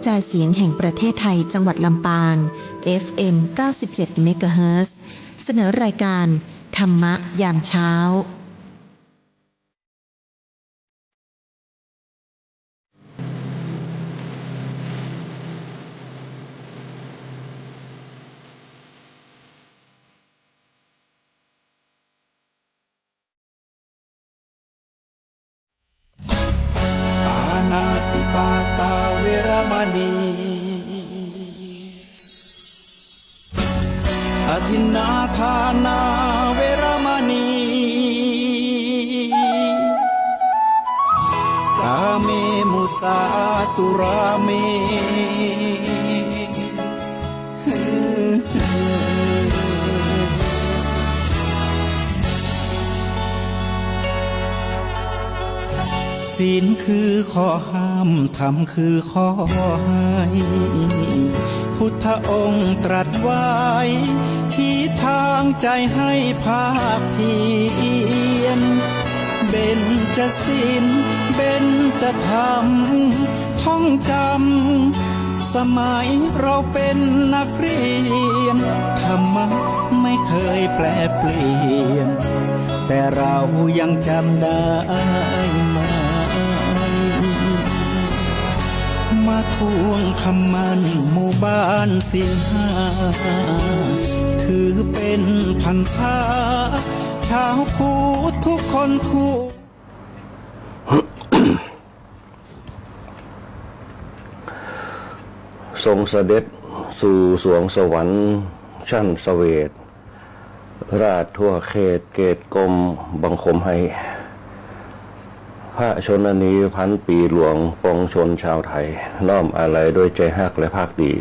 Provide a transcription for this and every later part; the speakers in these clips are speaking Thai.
ระจายเสียงแห่งประเทศไทยจังหวัดลำปาง FM 97 เมกะเฮิรตซ์เสนอรายการธรรมะยามเช้านาติปาตาเวรมณีอทินนาทานาเวรมณีกาเมมุสาสุราเมศีลคือข้อห้ามธรรมคือข้อให้พุทธองค์ตรัสไว้ชี้ทางใจให้ภาคเพียรเบญจศีลเบญจธรรมท่องจำสมัยเราเป็นนักเรียนธรรมะไม่เคยแปรเปลี่ยนแต่เรายังจำได้มาทวงคำมันหมู่บ้านศีลห้าคือเป็นพันธะชาวพุทธทุกคนคู่ ทรงเสด็จสู่สวงสวรรค์ชั้นเสวตราชทั่วเขตเกตกรมบังคมให้พระชนนีพันปีหลวงปวงชนชาวไทยน้อมอาลัยด้วยใจฮักและภาคดี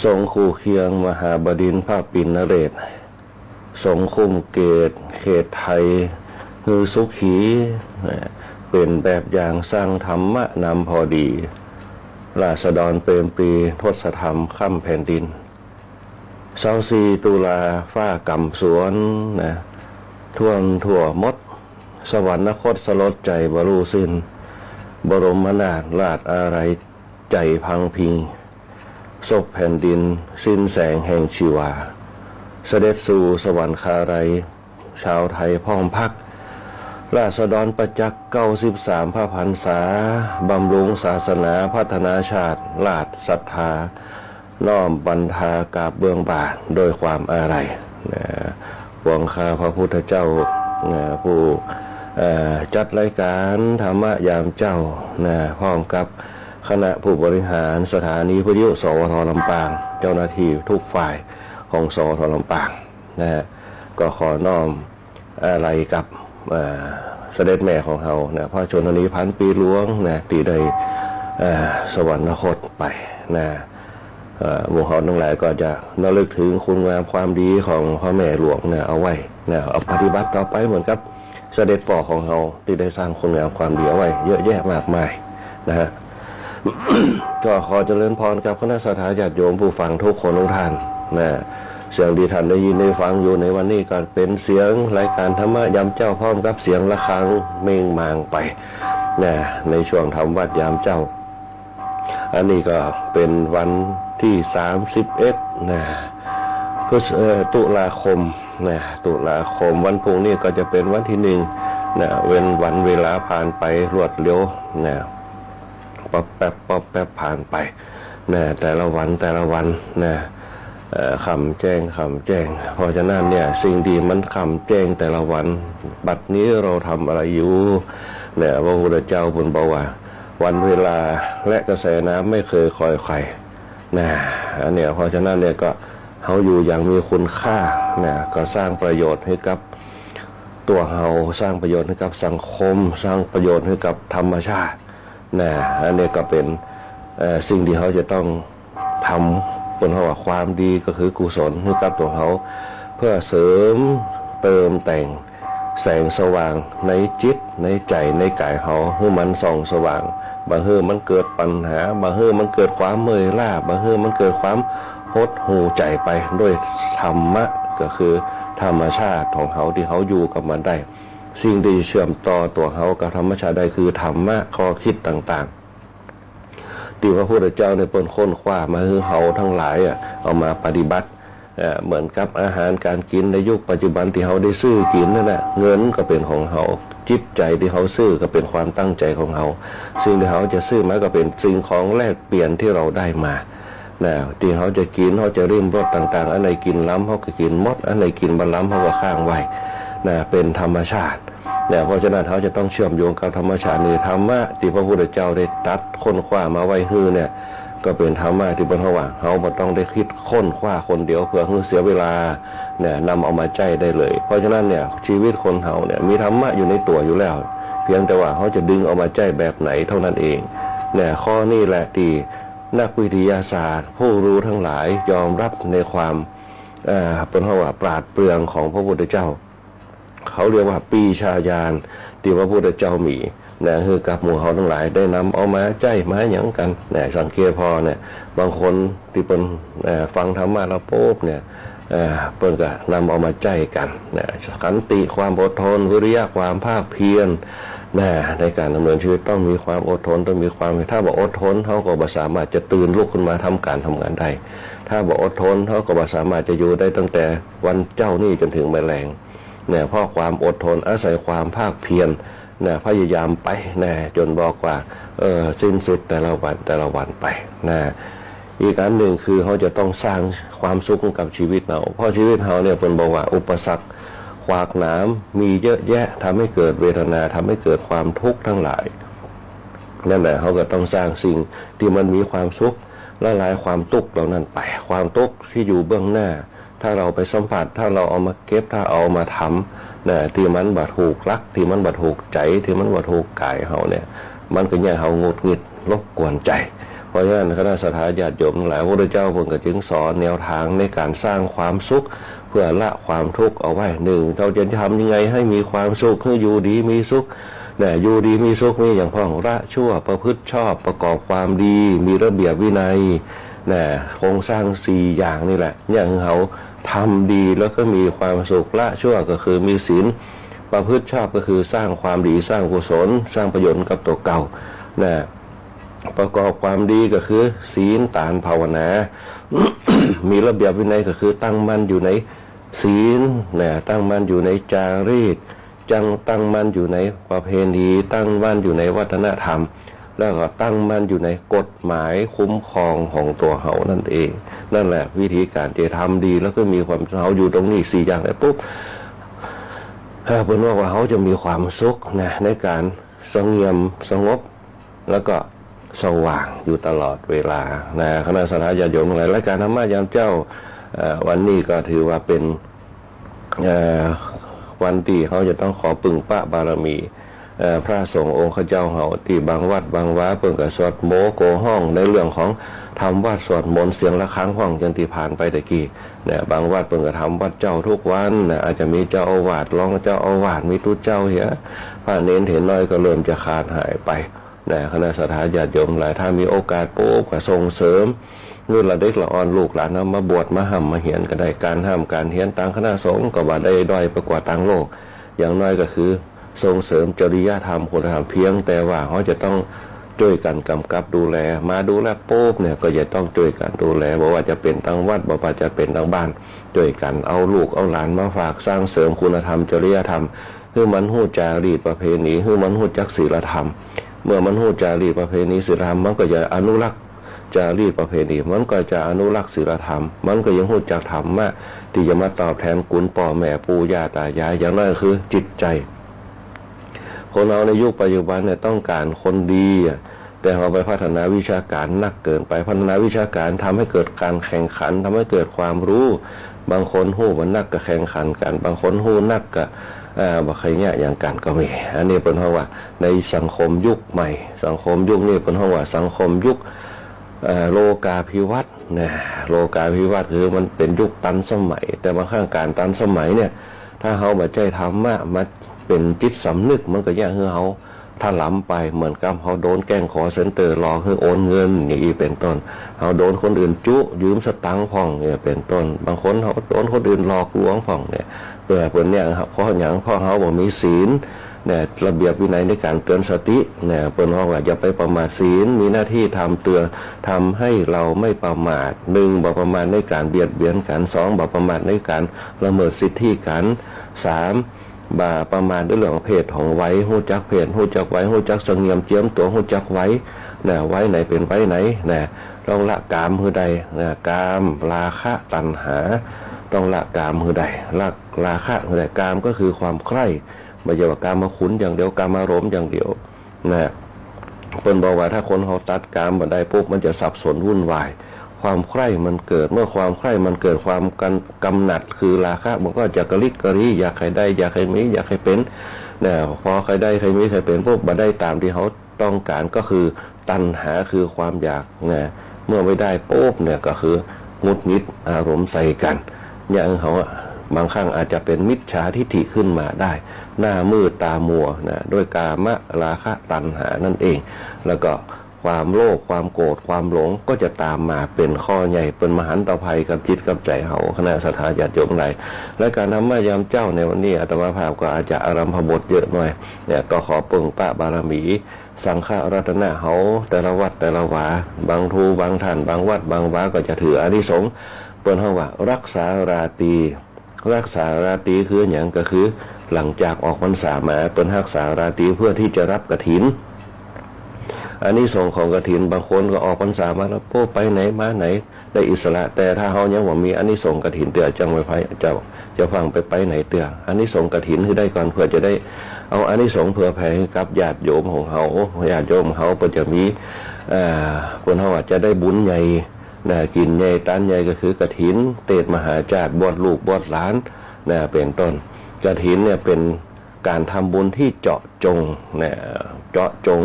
ทรงคู่เคียงมหาบดินทร์พระปิณนเรศทรงคุ้มเกตเขตไทยคือสุขีเป็นแบบอย่างสร้างธรรมะนำพอดีราษฎรเปรมปรีทศธรรมค่ำแผ่นดิน24 ตุลาฟ้ากำสวนท่วงทั่วมดสวรรคตสลดใจบรูสิ้นบรมนาถราชอะไรใจพังพิงศพแผ่นดินสิ้นแสงแห่งชีวาเสด็จสู่สวรรคาลัยชาวไทยพ้องพักราษฎรประจักษ์93 พระพรรษาบำรุงศาสนาพัฒนาชาติราชศรัทธาน้อมบรรทากราบเบื้องบาทโดยความอาลัยหวังข้าพระพุทธเจ้าผู้จัดรายการธรรมะยามเจ้าพร้อมกับคณะผู้บริหารสถานีวิทยุสวทลำปางเจ้าหน้าที่ทุกฝ่ายของสวทลำปางก็ขอน้อมอาลัยกับเสด็จแม่ของเราพระชนนีพันปีหลวงที่ได้สวรรคตไปหมู่เขาทั้งหลายก็จะระลึกถึงคุณงามความดีของพ่อแม่หลวงเอาไว้เอาปฏิบัติต่อไปเหมือนกับเสด็จพ่อของเราที่ได้สร้างคุณงามความดีเอาไว้เยอะแยะมากมายก็ขอเจริญพรกับคณะสัตยาญาติโยมผู้ฟังทุกคนทุกท่านเสียงดีท่านได้ยินได้ฟังอยู่ในวันนี้ก็เป็นเสียงรายการธรรมะยามเจ้าพร้อมกับเสียงระฆังเม่งมางไปในช่วงทำวัดยามเจ้าอันนี้ก็เป็นวันที่31ตุลาคมตุลาคมวันพรุ่งนี้ก็จะเป็นวันที่1เว้นวันเวลาผ่านไปรวดเร็วป๊อบแป๊บผ่านไปแต่ละวันคำแจ้งเพราะฉะนั้นสิ่งดีมันคำแจ้งแต่ละวันบัดนี้เราทำอะไรอยู่พระพุทธเจ้าบุญบอกว่าวันเวลาและกระแสน้ำไม่เคยคอยใครอันเพราะฉะนั้นก็เขาอยู่อย่างมีคุณค่าก็สร้างประโยชน์ให้กับตัวเขาสร้างประโยชน์ให้กับสังคมสร้างประโยชน์ให้กับธรรมชาติอันนี้ก็เป็นสิ่งที่เขาจะต้องทำเป็นเพราะว่าความดีก็คือกุศลให้กับตัวเขาเพื่อเสริมเติมแต่งแสงสว่างในจิตในใจในกายเขาให้มันส่องสว่างบางเฮือมันเกิดปัญหาบางเฮือมันเกิดความเมื่อยล้าบางเฮือมันเกิดความหดหู่ใจไปด้วยธรรมะก็คือธรรมชาติของเขาที่เขาอยู่กับมันได้สิ่งที่เชื่อมต่อตัวเขากับธรรมชาติได้คือธรรมะข้อคิดต่างๆ ที่พระพุทธเจ้าเนี่ยเปิดค้นคว้ามาให้เฮาทั้งหลายเอามาปฏิบัติเหมือนกับอาหารการกินในยุคปัจจุบันที่เฮาได้ซื้อกินนั่นแหละเงินก็เป็นของเฮาจิตใจที่เฮาซื้อก็เป็นความตั้งใจของเฮาสิ่งที่เฮาจะซื้อมาก็เป็นสิ่งของแลกเปลี่ยนที่เราได้มาที่เขาจะกินเขาจะริมรสต่างๆอันไหนกินล้ำเขาก็กินหมดอันไหนกินบะล้ำเขาก็ข้างไว้เป็นธรรมชาติเพราะฉะนั้นเขาจะต้องเชื่อมโยงกับธรรมชาตินี่ธรรมะที่พระพุทธเจ้าได้ตัดค้นคว้ามาไว้ฮือเนี่ยก็เป็นธรรมะที่บรรทว่าเขาไม่ต้องได้คิดค้นคว้าคนเดียวเพื่อเสียเวลานำเอามาใจได้เลยเพราะฉะนั้นเนี่ยชีวิตคนเขาเนี่ยมีธรรมะอยู่ในตัวอยู่แล้วเพียงแต่ว่าเขาจะดึงเอามาใจแบบไหนเท่านั้นเองข้อนี้แหละที่นักวิทยาศาสตร์ผู้รู้ทั้งหลายยอมรับในความเป็นว่าปราดเปรื่องของพระพุทธเจ้าเขาเรียกว่าปีชาญาณที่พระพุทธเจ้ามีคือกับหมู่เขาทั้งหลายได้นำเอามาใจมาหยังกันสังเกตพอบางคนที่เป็นฟังธรรมะแล้วปุ๊บเปิ้นก็นำเอามาใจกันขันติความอดทนวิริยะความภาคเพียรในการดำเนินชีวิตต้องมีความอดทนต้องมีความถ้าบอกอดทนเขาก็บ่สามารถจะตื่นลุกขึ้นมาทำการทำงานได้ถ้าบอกอดทนเขาก็บ่สามารถจะอยู่ได้ตั้งแต่วันเจ้านี่จนถึงแมลงเพราะความอดทนอาศัยความภาคเพียรพยายามไปจนบอกว่าสิ้นสุดแต่ละวันไปอีกอันหนึ่งคือเขาจะต้องสร้างความสุขกับชีวิตเราเพราะชีวิตเขาเนี่ยเป็นบอกว่าอุปสรรคขวากหนามมีเยอะแยะทำให้เกิดเวทนาทำให้เกิดความทุกข์ทั้งหลายนั่นแหละเขาก็ต้องสร้างสิ่งที่มันมีความสุขละลายความทุกข์เหล่านั้นไปความทุกข์ที่อยู่เบื้องหน้าถ้าเราไปสัมผัสถ้าเราเอามาเก็บถ้าเอามาทำที่มันบาดถูกลักที่มันบาดถูกใจที่มันบาดถูกกายเขาเนี่ยมันก็ยังเขางดหงิดรบกวนใจเพราะฉะนั้นคณะสัตยาติโยมทั้งหลายพระพุทธเจ้าเพิ่งก็จึงสอนแนวทางในการสร้างความสุขเพื่อละความทุกข์เอาไว้หนึ่งเราจะทำยังไงให้มีความสุขให้อยู่ดีมีสุขอยู่ดีมีสุขนี่อย่างพ่องละชั่วประพฤติชอบประกอบความดีมีระเบียบวินัยโครงสร้าง4อย่างนี่แหละอย่างเขาทำดีแล้วก็มีความสุขละชั่วก็คือมีศีลประพฤติชอบก็คือสร้างความดีสร้างกุศลสร้างประโยชน์กับตัวเก่าประกอบความดีก็คือศีลตานภาวนา มีระเบียบวินัยก็คือตั้งมั่นอยู่ในศีลตั้งมั่นอยู่ในจารีตตั้งมั่นอยู่ในประเพณีตั้งมั่นอยู่ในวัฒนธรรมแล้วก็ตั้งมั่นอยู่ในกฎหมายคุ้มครองของตัวเขานั่นเองนั่นแหละวิธีการจะทำดีแล้วก็มีความเขาอยู่ตรงนี้4อย่างแล้วปุ๊บเป็นว่าเขาจะมีความสุขในการสงบสงบแล้วก็สว่างอยู่ตลอดเวลาคณะสัตยาติโยมทั้งหลายและการธรรมะยามเจ้าวันนี้ก็ถือว่าเป็นวันที่เขาจะต้องขอปึงปะบารมีพระสงฆ์องค์ข้าเจ้าเฮาที่บางวัดบางว้าเพิ่งกับสวดโมโกห้องในเรื่องของทำวัดสวดมนต์เสียงะระฆังห้องจนที่ผ่านไปตะกี้บางวัดเพิ่งกับทำวัดเจ้าทุกวันอาจจะมีเจ้าอาวาสรองเจ้าอาวาสมีตู้เจ้าเหี้ยพระเน้นเห็นน้อยก็เริ่มจะขาดหายไปคณะสัตยาติโยมหลายถ้ามีโอกาสปุ๊บก็ส่งเสริมนู่นละเด็กละอ่อนลูกหลานมาบวชมาห้ำมาเหียนก็ได้การห้ำการเหียนต่างคณะสงฆ์ก็บ่ได้ด้อยไปกว่าต่างโลกอย่างน้อยก็คือส่งเสริมจริยธรรมคุณธรรมเพียงแต่ว่าเขาจะต้องช่วยกันกำกับดูแลมาดูแลปุ๊บก็จะต้องช่วยกันดูแลบอกว่าจะเป็นตั้งวัดบอกว่าจะเป็นตั้งบ้านช่วยกันเอาลูกเอาหลานมาฝากสร้างเสริมคุณธรรมจริยธรรมคือมันหู้จารีตประเพณีคือมันหู้จักศีลธรรมเมื่อมันหู้จารีตประเพณีศีลธรรมมันก็จะอนุรักษ์จารีตประเพณีมันก็จะอนุรักษ์ศีลธรรมมันก็ยังหู้จักธรรมะที่จะมาตอบแทนคุณพ่อแม่ปู่ย่าตายายอย่างนั้นคือจิตใจคนเราในยุคปัจจุบันต้องการคนดีแต่เราไปพัฒนาวิชาการนักเกินไปพัฒนาวิชาการทำให้เกิดการแข่งขันทำให้เกิดความรู้บางคนหู้มันนักก็แข่งขันกันบางคนหู้นักก็บอกใครเนี่ยอย่างกันก็มีอันนี้เป็นเพราะว่าในสังคมยุคใหม่สังคมยุคนี้เป็นเพราะว่าสังคมยุคโลกาภิวัตน์โลกาภิวัตน์คือมันเป็นยุคตันสมัยแต่บางครั้งการตันสมัยเนี่ยถ้าเขาบัดใจธรรมะมาเป็นจิตสำนึกมันก็แย่ให้เขาท ถ้าล้ำไปเหมือนกับเขาโดนแกล้งขอเซ็นเตอร์หลอกให้โอนเงินอย่างนี้เป็นต้นเขาโดนคนอื่นจุยืมสตังค์พ่องเนี่ยเป็นต้นบางคนเขาโดนคนอื่นหลอกลวงพ่องเนี่ยเพื่อเพื่อนเนี่ยครับเพราะอย่างพ่อเขาบอกมีศีลเนี่ยระเบียบวินัยในการเตือนสติเนี่ยเปิ้นว่าอย่าไปประมาทศีลมีหน้าที่ทำเตือนทำให้เราไม่ประมาทหนึ่งบ่ประมาทในการเบียดเบียนกันสองบ่ประมาทในการละเมิดสิทธิกันสามบ่ประมาทด้วยเรื่องเพศของไว้หู้จักเพศหู้จักไว้หู้จักสงเงียมเจียมตัวหู้จักไว้เนี่ยไว้ไหนเป็นไว้ไหนเนี่ยต้องละกามหือใดเนี่ยกามราคะตัณหาต้องละกามหือใดละราคะหือใดกามก็คือความใคร่ไม่ใช่ว่ากามมาขุนอย่างเดียวกามอารมณ์อย่างเดียวนะเพิ่นบอกว่าถ้าคนเขาตัดกามมาได้ปุ๊บมันจะสับสนวุ่นวายความใคร่มันเกิดเมื่อความใคร่มันเกิดความกำหนัดคือราคะมันก็จะกระลิกกระรีอยากใครได้อยากใครมีอยากใครเป็นนะพอใครได้ใครมีใครเป็นปุ๊บมาได้ตามที่เขาต้องการก็คือตัณหาคือความอยากนะเมื่อไม่ได้ปุ๊บเนี่ยก็คือหงุดหงิดอารมณ์ใส่กันอย่างเขาบางครั้งอาจจะเป็นมิจฉาทิฏฐิขึ้นมาได้หน้ามืดตามัวนะด้วยกามราคะตัณหานั่นเองแล้วก็ความโลภความโกรธความหลงก็จะตามมาเป็นข้อใหญ่เป็นมหันตภัยกับจิตกับใจเฮาคณะสัทธาญาติโยมหลายและการทำมายามเจ้าในวันนี้อาตมาภาพก็อาจจะอารัมภบทเยอะหน่อยเนี่ยก็ขอปึงปะบารมีสังฆรัตนะเฮาแต่ละวัดแต่ละวาบางทูบางท่านบางวัดบางวาก็จะถืออานิสงส์เปิ้นเฮาว่ารักษาราตรีรักษาราตรีคืออย่างก็คือหลังจากออกพรรษามาเป็นรักษาราตรีเพื่อที่จะรับกฐินอันนี้ส่งของกฐินบางคนก็ออกพรรษามาแล้วโป้ไปไหนมาไหนได้อิสระแต่ถ้าเฮายังว่ามีอันนี้ส่งกฐินเตือจังไว้ไผจะฟังไปไหนเตืออันนี้ส่งกฐินคือได้ก่อนเพื่อจะได้เอาอันนี้ส่งเผื่อแผ่ให้กับญาติโยมของเฮาญาติโยมเฮาก็จะมีคนเฮาจะได้บุญใหญ่นะกินใหญ่ตานใหญ่ก็คือกฐินเตศมหาจาตุบวชลูกบวชหลานนะเป็นต้นกฐินเนี่ยเป็นการทำบุญที่เจาะจงเนี่ยเจาะจง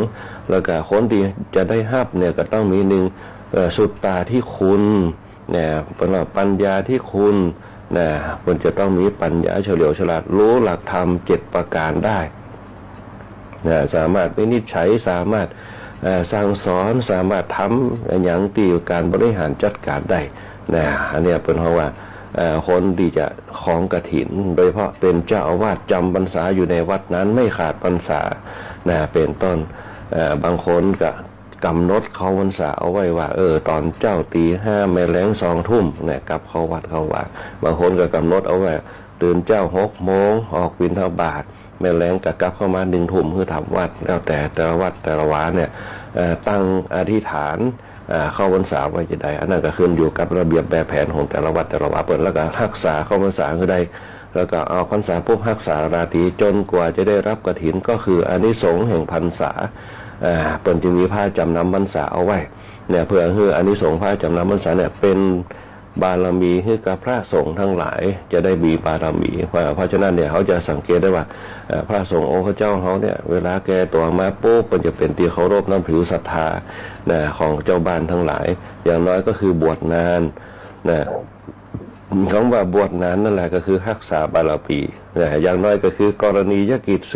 แล้วก็คนที่จะได้ฮับเนี่ยก็ต้องมีหนึ่งสุตตาที่คุณเนี่ยเป็นปัญญาที่คุณเนี่ยคนจะต้องมีปัญญาเฉลียวฉลาดรู้หลักธรรม7ประการได้เนี่ยสามารถวินิจฉัยสามารถสั่งสอนสามารถทำอย่างตีการบริหารจัดการได้นะอันนี้เป็นเพราะว่าคนที่จะของกฐินโดยเฉพาะเป็นเจ้าอาวาสจำพรรษาอยู่ในวัดนั้นไม่ขาดพรรษานะเป็นต้นบางคนก็กำหนดเขาพรรษาเอาไว้ว่าตอนเจ้าตีห้าแม่แล้ง2 ทุ่มเนี่ยกลับเข้าวัดเข้าว่าบางคนก็กำหนดเอาไว้ตื่นเจ้า6 โมงออกบิณฑบาตแม่แล้งก็กลับเข้ามา1 ทุ่มคือทำวัดแล้วแต่ละวัดแต่ละวาเนี่ยตั้งอธิษฐานเข้าพรรษาไว้จะได้อันนั้นก็ขึ้นอยู่กับระเบียบแบบแผนของแต่ละวัดแต่ละวาเปิดแล้วก็รักษาเข้าพรรษาคือได้แล้วก็เอาพรรษาปุ๊บรักษาราตรีจนกว่าจะได้รับกฐินก็คืออานิสงส์แห่งพรรษาเปิดจึงมีผ้าจำนำพรรษาเอาไว้เนี่ยเพื่อให้อานิสงส์ผ้าจำนำพรรษาเนี่ยเป็นบารมีให้กับพระสงฆ์ทั้งหลายจะได้มีบารมีเพราะฉะนั้นเนี่ยเขาจะสังเกตได้ว่าพระสงฆ์องค์พระเจ้าเขาเนี่ยเวลาแกตัวมาปุ๊บมันจะเป็นที่เคารพนับถือศรัทธาของเจ้าบ้านทั้งหลายอย่างน้อยก็คือบวชนานนะคำว่าบวชนานนั่นแหละก็คือรักษาบารมีอย่างน้อยก็คือกรณียกิจ4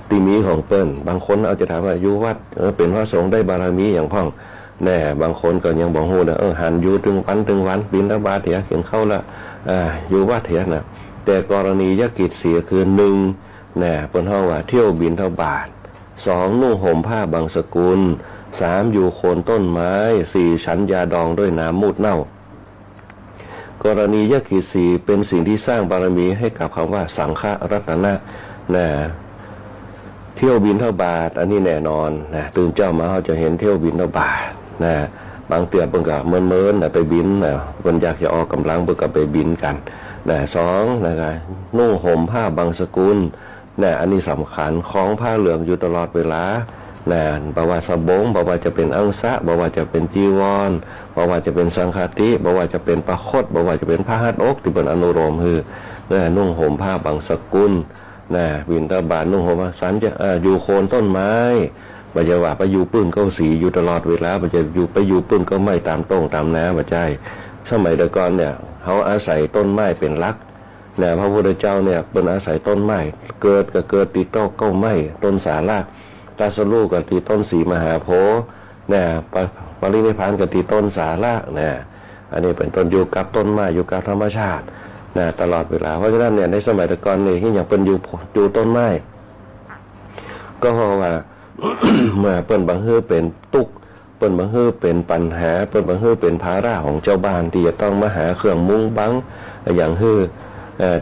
ที่มีของเปิ้นบางคนเอาจะถามว่าอยู่วัดเป็นพระสงฆ์ได้บารมีอย่างพ่องแน่บางคนก็ยังบอกฮู้นะหันอยู่ถึงวันบิณฑบาตเถียเขียนเข้าละอยู่วัดเถียนะแต่กรณียกิจเสียคือ1แน่เปิ้นเฮาว่าเที่ยวบิณฑบาต2นุ่งห่มผ้าบางสกุล3อยู่โคนต้นไม้4ฉันยาดองด้วยน้ำมูดเน่ากรณียกิจ4เป็นสิ่งที่สร้างบารมีให้กับคำว่าสังฆรัตนะนะเที่ยวบิณฑบาตอันนี้แน่นอนนะตื่นเจ้ามาเขาจะเห็นเที่ยวบิณฑบาตนะบางเตือนเพิ่นก็เมินไปบินนะเพิ่นอยากจะออกกำลังเพิ่นก็ไปบินกันนะ2นะครับนุ่งห่มผ้าบางสกุลนะอันนี้สำคัญของผ้าเหลืองอยู่ตลอดเวลานะบ่ว่าสบงบ่ว่าจะเป็นอังสะบ่ว่าจะเป็นจีวรบ่ว่าจะเป็นสังฆาติบ่ว่าจะเป็นประคตบ่ว่าจะเป็นผ้าหัดอกที่เป็นอนุโลมคือนุ่งห่มผ้าบางสกุลบิณฑบาตนุ่งห่มสันจะอยู่โคนต้นไม้บ่จะว่าไปอยู่ปื้นเก้าสีอยู่ตลอดเวลาบ่จะอยู่ปื้นก็ไม่ตามต้งตามน้ำบ่ใช่สมัยแต่ก่อนเนี่ยเขาอาศัยต้นไม้เป็นหลัก เนี่ยพระพุทธเจ้าเนี่ยเป็นอาศัยต้นไม้เกิดก็เกิดติดต้นเก้าไม้ต้นสาละตรัสรู้ก็ติดต้นสีมหาโพธิ์เนี่ยปรินิพพานก็ติดต้นสาละเนี่ยอันนี้เป็นต้นอยู่กับต้นไม้อยู่กับธรรมชาตินะตลอดเวลาเพราะฉะนั้นเนี่ยในสมัยตะก่อนนี่ที่ยังเป็นอยู่ต้นไม้ก็เพราะว่า เมื่อเปิ้นบางฮื้อเป็นตุกเปิ้นบางฮื้อเป็นปัญหาเปิ้นบางฮื้อเป็นภาระของเจ้าบ้านที่จะต้องมาหาเครื่องมุ้งบังอย่างฮื้อ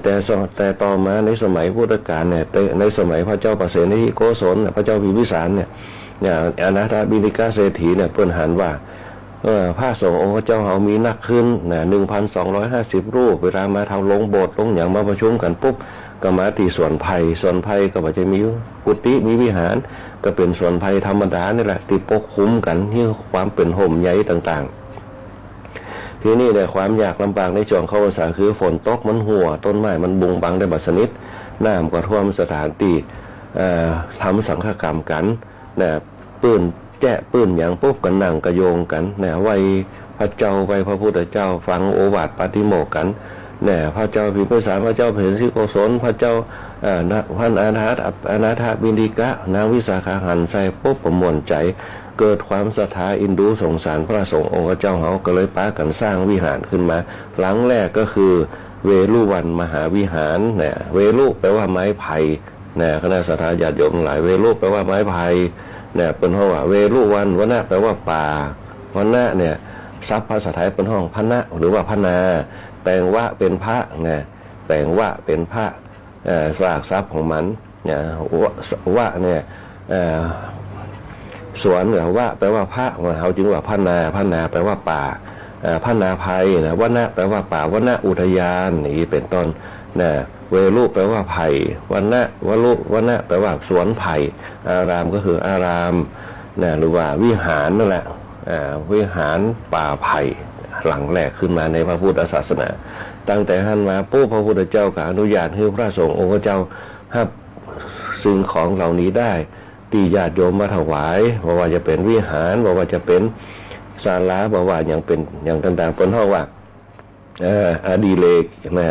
แต่ต่อมาในสมัยพุทธกาลเนี่ยในสมัยพระเจ้าประเสนทิโกศลพระเจ้าพิมพิสารเนี่ยอนาถบิณฑิกาเศรษฐีเนี่ยเปิ้นหันว่าพระสงฆ์องค์เจ้าเฮามีนักขึ้นนะ1,250 รูปเวลามาทำลงโบสถ์ลงอย่างมาประชุมกันปุ๊บก็มาที่สวนไผ่ก็ว่าจะมีกุฏิมีวิหารก็เป็นสวนไผ่ธรรมดานี่แหละที่ปกคลุมกันที่ความเป็นห่มใหญ่ต่างๆที่นี่เนี่ยความยากลำบากในช่วงเข้าพรรษาคือฝนตกมันหัวต้นไม้มันบุงบังได้บัดสนิทน้ำก็ท่วมสถานที่ทำสังฆกรรมกันนะปืนแจ้ปืนอย่างปุ๊บกันนั่งกระโยงกันนะไว้พระเจ้าไว้พระพุทธเจ้าฟังโอวาทปาฏิโมกข์กันเนี่ยพระเจ้าพิมพิสารพระเจ้าเผยสิโกศลพระเจ้าพระอนาถบิณฑิกะนางวิสาขาหันใส่ปุ๊บประมวลใจเกิดความศรัทธาอินดูสงสารพระสงฆ์องค์เจ้าเขาก็เลยปากันสร้างวิหารขึ้นมาหลังแรกก็คือเวลุวันมหาวิหารเนี่ยเวลุแปลว่าไม้ไผ่เนี่ยคณะศรัทธาญาติโยมหลายเวลุแปลว่าไม้ไผ่เนี่ยเป็นห้องว่าเวลุวันวนะแปลว่าป่าวนะเนี่ยศัพท์ภาษาไทยเป็นห้องพนะหรือว่าพนาแต่งว่าเป็นพระเนี่ยแต่งว่าเป็นพระสากทรัพย์ของมันเนี่ยว่าเนี่ยสวนหรือว่าแปลว่าพระเขาจึงว่าพนาแปลว่าป่าพนาภัยนะวนะแปลว่าป่าวนะอุทยานนี่เป็นต้นนะเวลุแปลว่าไผ่วนะแปลว่าสวนไผ่อารามก็คืออารามนะหรือว่าวิหารนั่นแหละวิหารป่าไผ่หลังแรกขึ้นมาในพระพุทธศาสนาตั้งแต่ท่านมาปุ๊บพระพุทธเจ้าก็อนุญาตให้พระสงฆ์องค์เจ้าหับสิ่งของเหล่านี้ได้ที่ญาติโยมมาถวายว่าจะเป็นวิหารว่าจะเป็นศาลาว่าอย่างเป็นอย่างต่างๆเป็นห้องว่าอดิเรกนะ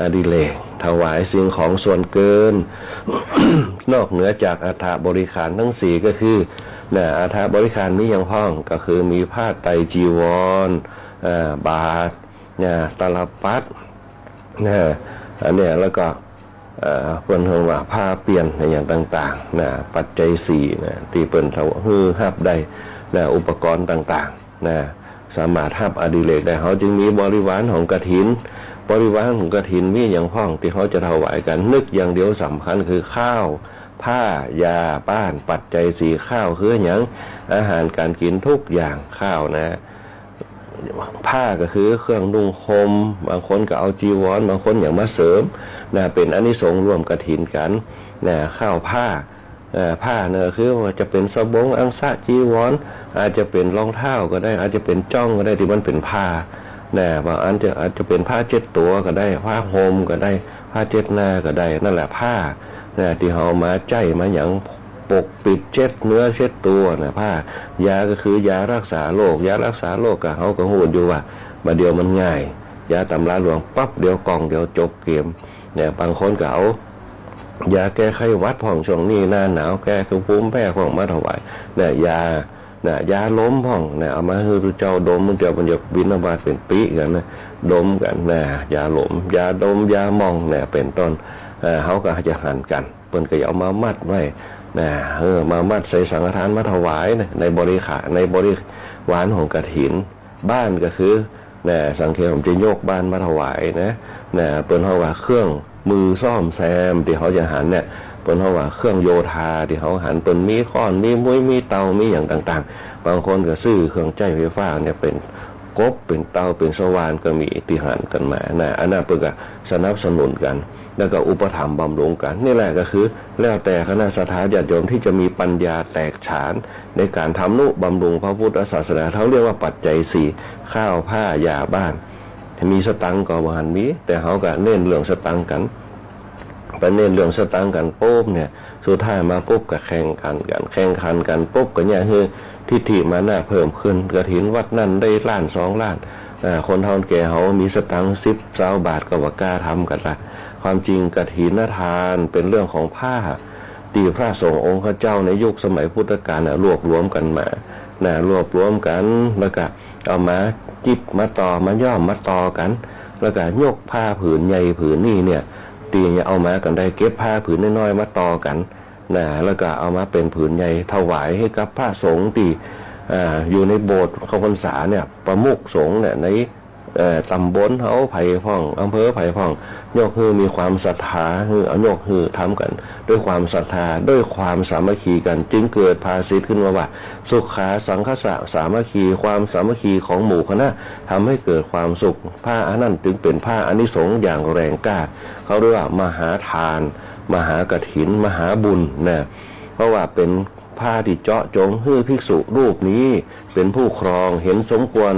อดิเรกถวายสิ่งของส่วนเกิน นอกเหนือจากอัฐบริขารทั้ง4ก็คืออัฐบริขารมีอย่างพ้องก็คือมีผ้าไตรจีวรบาทตลับปัดอันนี้แล้วก็เปิ้นเฮาว่าผ้าเปลี่ยนอย่างต่างๆปัจจัย4ที่เปิ้นเขาฮือฮับได้อุปกรณ์ต่างๆสามารถฮับอดิเรกได้เขาจึงมีบริวารของกฐินบริวารของกฐินมีอย่างพ้องที่เขาจะถวายกันนึกอย่างเดียวสำคัญคือข้าวผ้ายาป้านปัจจัย4ข้าวคืออย่างอาหารการกินทุกอย่างข้าวนะผ้าก็คือเครื่องนุ่งห่มบางคนก็เอาจีวรบางคนอย่างมาเสริมเป็นอานิสงส์รวมกฐินกันข้าวผ้าเนี่ยคือว่าจะเป็นสบงอังสะจีวรอาจจะเป็นรองเท้าก็ได้อาจจะเป็นจ้องก็ได้ที่มันเป็นผ้าบางอันอาจจะเป็นผ้าเช็ดตัวก็ได้ผ้าห่มก็ได้ผ้าเช็ดหน้าก็ได้นั่นแหละผ้าที่เขามาใจมาอย่างปกปิดเช็ดเนื้อเช็ดตัวผ้ายาก็คือยารักษาโรคยารักษาโรคกับเขาก็หูอยู่ว่ามาเดียวมันง่ายยาตำราหลวงปั๊บเดียวกล่องเดียวจบเกมบางคนก็เอายาแก้ไขหวัดผ่องช่วงนี้หน้าหนาวแก้คือภูมิแพ้ของมาถวายยาล้มผ่องเอามาให้เจ้าดมมันเดียวมันจะบินออกมาเป็นปีกันดมกันยาหลมยาดมยามองเป็นต้นเขาก็จะหันกันเปิ้นก็เอามามัดไว้มามัดใส่สังฆทานมาถวายในบริวารของกฐินบ้านก็คือสังเกตผมจะโยกบ้านมาถวายเปิ้นเขาว่าเครื่องมือซ่อมแซมที่เขาจะหันเปิ้นเขาว่าเครื่องโยธาที่เขาหันเปิ้นมีค้อนมีมุ้ยมีเตามีอย่างต่างๆบางคนก็ซื้อเครื่องใช้ไฟฟ้าเป็นกบเป็นเตาเป็นสว่านก็มีที่หันกันมาอันนั้นเปิ้นก็สนับสนุนกันแล้วก็อุปถัมภ์บำรุงกันนี่แหละก็คือแล้วแต่คณะศรัทธาญาติโยมที่จะมีปัญญาแตกฉานในการทำนุบำรุงพระพุทธศาสนาเขาเรียกว่าปัจจัย4ข้าวผ้ายาบ้านมีสตังก็บ่หันมีแต่เขาก็เน้นเรื่องสตังกันไปเน้นเรื่องสตังกันปุ๊บสุดท้ายมาปุ๊บก็แข่งขันกันปุ๊บก็คือทิฏฐิมานะเพิ่มขึ้นกฐินวัดนั้นได้1-2 ล้าน คนเฒ่าแก่เขามีสตังค์10-20 บาทก็ว่ากล้าทำกันละความจริงกฐินทานเป็นเรื่องของผ้าที่พระสงฆ์องค์เจ้าในยุคสมัยพุทธกาลรวบรวมกันมารวบรวมกันแล้วก็เอามาจิบมาต่อมาย่อมมาต่อกันแล้วก็ยกผ้าผืนใหญ่ผืนนี่เนี่ยตีเอามากันได้เก็บผ้าผืนน้อยๆมาต่อกันแล้วก็เอามาเป็นผืนใหญ่ถวายให้กับพระสงฆ์ที่อยู่ในโบสถ์เข้าพรรษาเนี่ยประมุขสงฆ์เนี่ยในตำบลเขาไผ่พ่องอำเภอไผ่พ่องยกฮือมีความศรัทธาฮือเอายกฮือทำกันด้วยความศรัทธาด้วยความสามัคคีกันจึงเกิดภาษิตขึ้นว่าสุขาสังคสะสามัคคีความสามัคคีของหมู่คณะทำให้เกิดความสุขผ้าอันนั้นจึงเป็นผ้าอานิสงส์อย่างแรงกล้าเขาเรียกว่ามหาทานมหากฐินมหาบุญเพราะว่าเป็นผ้าที่เจาะจงให้ภิกษุรูปนี้เป็นผู้ครองเห็นสมควร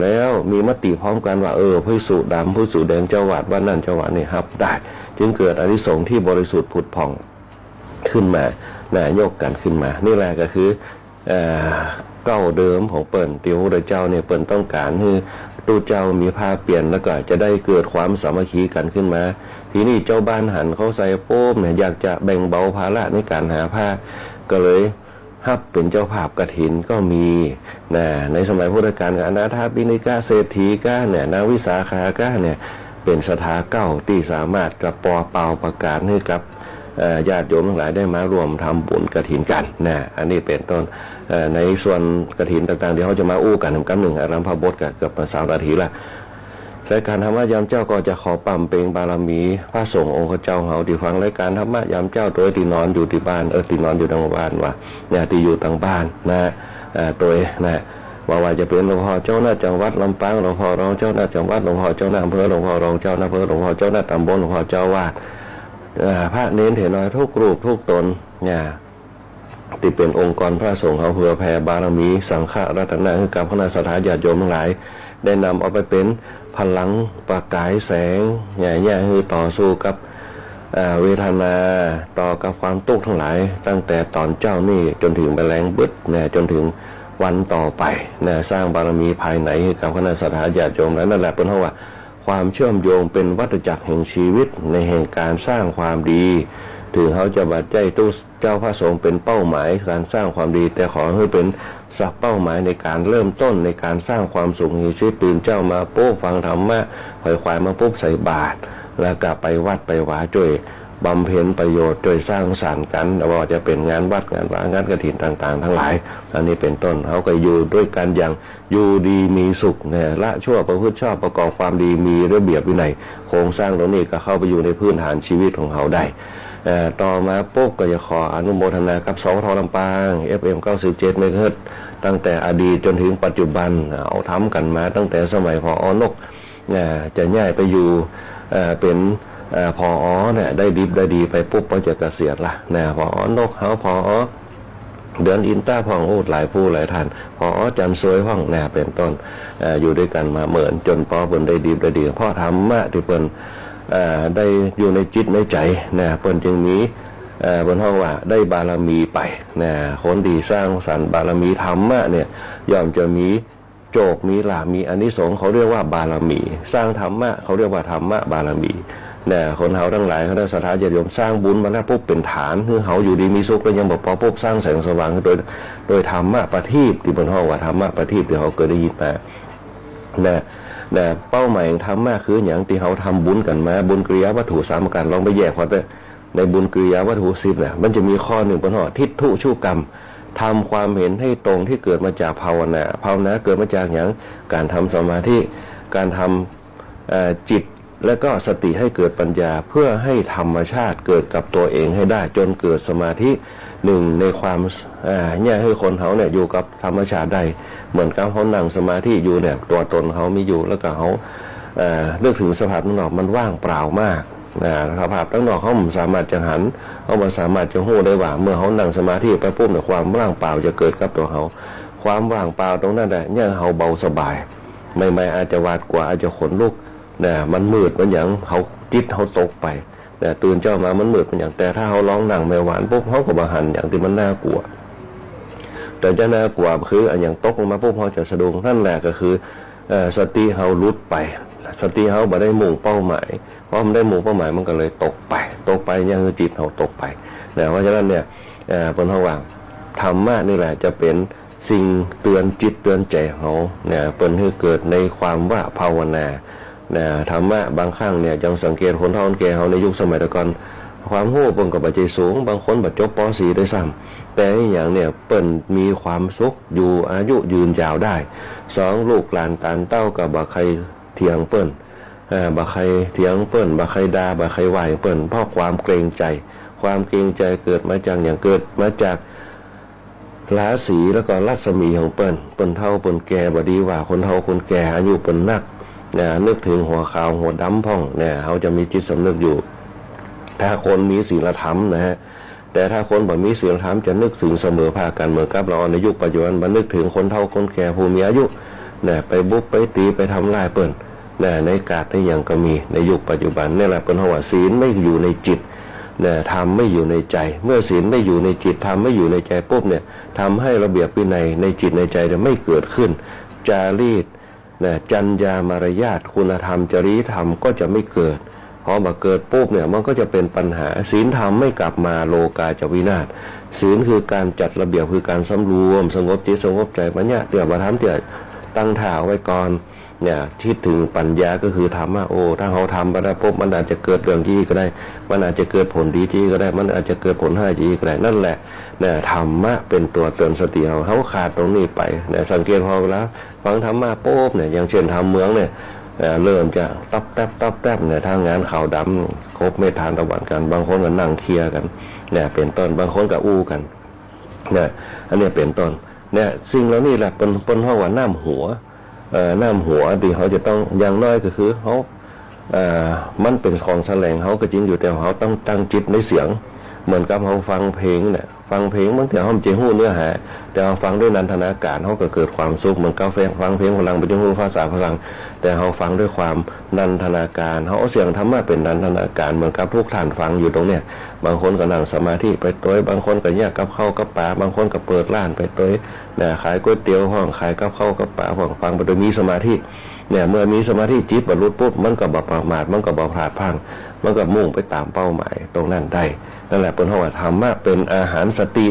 แล้วมีมติพร้อมกันว่าภิกษุดำภิกษุแดงเจ้าวัดว่านั่นเจ้าวัดนี่ครับได้จึงเกิดอานิสงส์ที่บริสุทธิ์ผุดผ่องขึ้นมายกกันขึ้นมานี่แหละก็คือเก้าเดิมของเปิ่นติวพระเจ้าเนี่ยเปิ่นต้องการให้ตู้เจ้ามีผ้าเปลี่ยนแล้วก็จะได้เกิดความสามัคคีกันขึ้นมาทีนี้เจ้าบ้านหันเขาใส่โป้มเนี่ยอยากจะแบ่งเบาภาระในการหาผ้าก็เลยฮับเป็นเจ้าภาพกฐินก็มีในสมัยพุทธกาลกับอนาถาบิณฑิกาเศรษฐีกานางวิสาขากาเป็นสถาเก้าที่สามารถกระปอเป่าประกาศให้กับญาติโยมทั้งหลายได้มารวมทำบุญกฐินกันอันนี้เป็นต้นในส่วนกฐินต่างๆเดี๋ยวเขาจะมาอู้กันกำหนึ่งอารัมภบทกับ3 นาทีละรายการธรรมะยามเจ้าก็จะขอปั๊มเปงบารมีพระสงฆ์องค์เจ้าเฮาที่ฟังรายการธรรมะยามเจ้าตัวที่นอนอยู่ที่บ้านที่นอนอยู่ทางบ้านว่าที่อยู่ทางบ้านตัวว่าจะเป็นหลวงพ่อเจ้าหน้าจังหวัดลำปางหลวงพ่อรองเจ้าหน้าจังหวัดหลวงพ่อเจ้าหน้าอำเภอหลวงพ่อรองเจ้าหน้าอำเภอหลวงพ่อเจ้าหน้าตำบลหลวงพ่อเจ้าวาดพระเน้นเห็นน้อยทุกรูปทุกตนที่เป็นองค์กรพระสงฆ์เขาเพื่อแผ่บารมีสังฆรัตนะให้กับคณะสัตยาติโยมทั้งหลายได้นำเอาไปเป็นพลังประกายแสงคือต่อสู้กับเวทนาต่อกับความทุกข์ทั้งหลายตั้งแต่ตอนเจ้านี่จนถึงแมลงบึดจนถึงวันต่อไปสร้างบารมีภายในให้กับคณะสัตยาติโยมและนั่นแหละเป็นเพราะว่าความเชื่อมโยงเป็นวัฏจักรแห่งชีวิตในแห่งการสร้างความดีถึงเขาจะบัดใจตู้เจ้าพระสงฆ์เป็นเป้าหมายการสร้างความดีแต่ขอให้เป็นสักเป้าหมายในการเริ่มต้นในการสร้างความสุขในชีวิตตื่นเจ้ามาปุ๊บฟังธรรมะค่อยควายมาปุ๊บใส่บาตรแล้วก็ไปวัดไปวาช่วยบำเพ็ญประโยชน์ช่วยสร้างสรรค์กันว่าจะเป็นงานวัดงานวางานกฐินต่างๆทั้งหลายอันนี้เป็นต้นเขาก็อยู่ด้วยกันอย่างอยู่ดีมีสุขละชั่วประพฤติชอบประกอบความดีมีระเบียบวินัยโครงสร้างตรงนี้ก็เข้าไปอยู่ในพื้นฐานชีวิตของเขาได้ต่อมาปุ๊บก็จะขออนุโมทนากับสท.ลำปาง FM 97 เมกะเฮิรตซ์ตั้งแต่อดีตจนถึงปัจจุบันเอาทำกันมาตั้งแต่สมัยพอนกจะย้ายไปอยู่เป็นพอได้ดิบได้ดีไปปุ๊บก็จะเกษียณละพอนกเขาพอเดือนอินต้าพ่องหลายผู้หลายท่านพอจันสวยพ่องเป็นต้นอยู่ด้วยกันมาเหมือนจนพอเพิ่นได้ดิบได้ดีพ่อธรรมะที่เพิ่นได้อยู่ในจิตในใจเพิ่นจึงมีบนห้องว่าได้บารมีไปคนดีสร้างสรรค์บารมีธรรมะย่อมจะมีโจกมีลาภมีอานิสงส์เขาเรียกว่าบารมีสร้างธรรมะเขาเรียกว่าธรรมะบารมีคนเฮาทั้งหลายเขาได้ศรัทธาญาติโยมสร้างบุญมาแล้วปุ๊บเป็นฐานคือเฮาอยู่ดีมีสุขแล้วยังบอกพอปุ๊บสร้างแสงสว่างโดยธรรมะประทีปที่บนห้องว่าธรรมะประทีปที่เขาเคยได้ยินมาเป้าหมายของธรรมะคืออย่างที่เขาทำบุญกันมาบุญกิริยาวัตถุ3 ประการลองไปแยกพอแต่ในบุญกิริยาวัตถุ10มันจะมีข้อหนึ่งบนห้องทิฏฐุชุกรรมทำความเห็นให้ตรงที่เกิดมาจากภาวนาเกิดมาจากอย่างการทำสมาธิการทำจิตและก็สติให้เกิดปัญญาเพื่อให้ธรรมชาติเกิดกับตัวเองให้ได้จนเกิดสมาธิหนึ่งในความให้คนเขาอยู่กับธรรมชาติได้เหมือนกับเขานั่งสมาธิอยู่ตัวตนเขามีอยู่แล้วก็เขาเลือกถึงสภาพข้างนอกมันว่างเปล่ามากสภาพข้างนอกเขาสามารถจะหันเขาสามารถจะหู้ได้ว่าเมื่อเขานั่งสมาธิไปปุ๊บความว่างเปล่าจะเกิดกับตัวเขาความว่างเปล่าตรงนั้นเขาเบาสบายไม่อาจจะหวาดกว่าอาจจะขนลุกมันมืดมันอย่างเขาจิตเขาตกไปตื่นเจ้ามามันมืดมันอย่างแต่ถ้าเขาร้องหนังไม่หวานปุ๊บเขาก็บาหันอย่างที่มันน่ากลัวแต่จะน่ากลัวคืออย่างตกลงมาปุ๊บเขาจะสะดุ้งนั่นแหละก็คือ สติเฮาลุดไปสติเฮาบ่ได้มุ่งเป้าหมายเพราะมันได้มุ่งเป้าหมายมันก็เลยตกไปยังคือจิตเฮาตกไปนะเพราะฉะนั้นเนี่ยเพิ่นเฮาว่าธรรมะนี่แหละจะเป็นสิ่งเตือนจิตเตือนใจเฮาเนี่ยเปิ้นให้เกิดในความว่าภาวนานะธรรมะบางครั้งเนี่ยจังสังเกตคนเฒ่าคนแก่เฮาในยุคสมัยตะก่อนความรู้เปิ้นก็บ่ใจสูงบางคนบ่จบป .4 ด้วยซ้ำแต่อีหยังเนี่ยเปิ้นมีความสุขอยู่อายุยืนยาวได้2ลูกหลานตานเต้าก็บ่ใครเถียงเปิ้นบ่ใครเถียงเปิ้นบ่ใครด่าบ่ใครไหว้เปิ้นเพราะความเกรงใจความเกรงใจเกิดมาจากอย่างเกิดมาจากราศีแล้วก็รัศมีของเปิ้นเฒ่าเปิ้นแก่บ่ดีว่าคนเฒ่าคนแก่อายุเปิ้นนักนึกถึงหัวขาวหัวดำพ่องเนี่ยเฮาจะมีจิตสำนึกอยู่ถ้าคนมีศีลธรรมนะฮะแต่ถ้าคนบ่มีศีลธรรมจะนึกถึงเสมอภาคกันเหมือนกับเราในยุคปัจจุบันบ่นึกถึงคนเฒ่าคนแก่ผู้มีอายุเนี่ยไปบุกไปตีไปทำลายเปิ้นในกาดในอย่างก็มีในยุคปัจจุบันนี่แหละเปิ้นว่าศีลไม่อยู่ในจิตเนี่ยธรรมไม่อยู่ในใจเมื่อศีลไม่อยู่ในจิตธรรมไม่อยู่ในใจปุ๊บเนี่ยทำให้ระเบียบวินัยในจิตในใจจะไม่เกิดขึ้นจารีตเนี่ยจรรยามารยาทคุณธรรมจริยธรรมก็จะไม่เกิดพอมาเกิดปุ๊บเนี่ยมันก็จะเป็นปัญหาศีลธรรมไม่กลับมาโลกาจะวินาศศีลคือการจัดระเบียบคือการสำรวมสงบจิตสงบใจมันเนี่ยเดี๋ยวมาทำเดี๋ยวตั้งท่าไว้ก่อนเนี่ยคิดถึงปัญญาก็คือธรรมะโอ้ถ้าเขาทำไปแล้วปุ๊บมันอาจจะเกิดเรื่องที่ก็ได้มันอาจจะเกิดผลดีที่ก็ได้มันอาจจะเกิดผลให้ดีก็ได้นั่นแหละเนี่ยธรรมะเป็นตัวเตือนสติเขาขาดตรงนี้ไปเนี่ยสังเกตพอแล้วฟังธรรมะปุ๊บเนี่ยอย่างเช่นธรรมเมืองเนี่ยเริ่มจะต๊อบแป๊บเนี่ยทางงานข่าวดำครบไม่ทานตะวันกันบางคนก็นั่งเคลียร์กันเนี่ยเป็นต้นบางคนก็อู้กันเนี่ยอันนี้เป็นต้นเนี่ยสิ่งเหล่านี้แหละเป็นห้องว่าน้ำหัวที่เขาจะต้องอย่างน้อยก็คือเขามันเป็นของแสลงเขาก็จริงอยู่แต่เขาต้องตั้งจิตในเสียงเหมือนกับเขาฟังเพลงเนี่ยฟังเพลงบางทีเขาจะหู้เนื้อหาแต่เขาฟังด้วยนันทนาการเขาก็เกิดความสุขเหมือนกับฟังเพลงพลังไปจนหู้ภาษาพลังแต่เขาฟังด้วยความนันทนาการเขาเอาเสียงธรรมะเป็นนันทนาการเหมือนกับทุกท่านฟังอยู่ตรงเนี้ยบางคนก็นั่งสมาธิไปตัวบางคนก็แยกกับข้าวกับปลาบางคนก็เปิดร้านไปตัวเนี่ยขายก๋วยเตี๋ยวห้องขายกับข้าวกับปลาห้องฟังไปโดยมีสมาธิเนี่ยเมื่อมีสมาธิจิตบรรลุปุ๊บมันก็บ่ประมาทมันก็บ่พลาดพลั้งมันก็มุ่งไปตามเป้าหมายตรงนั้นได้นั่นแหละเป็นว่าธรรมะเป็นอาหารสติ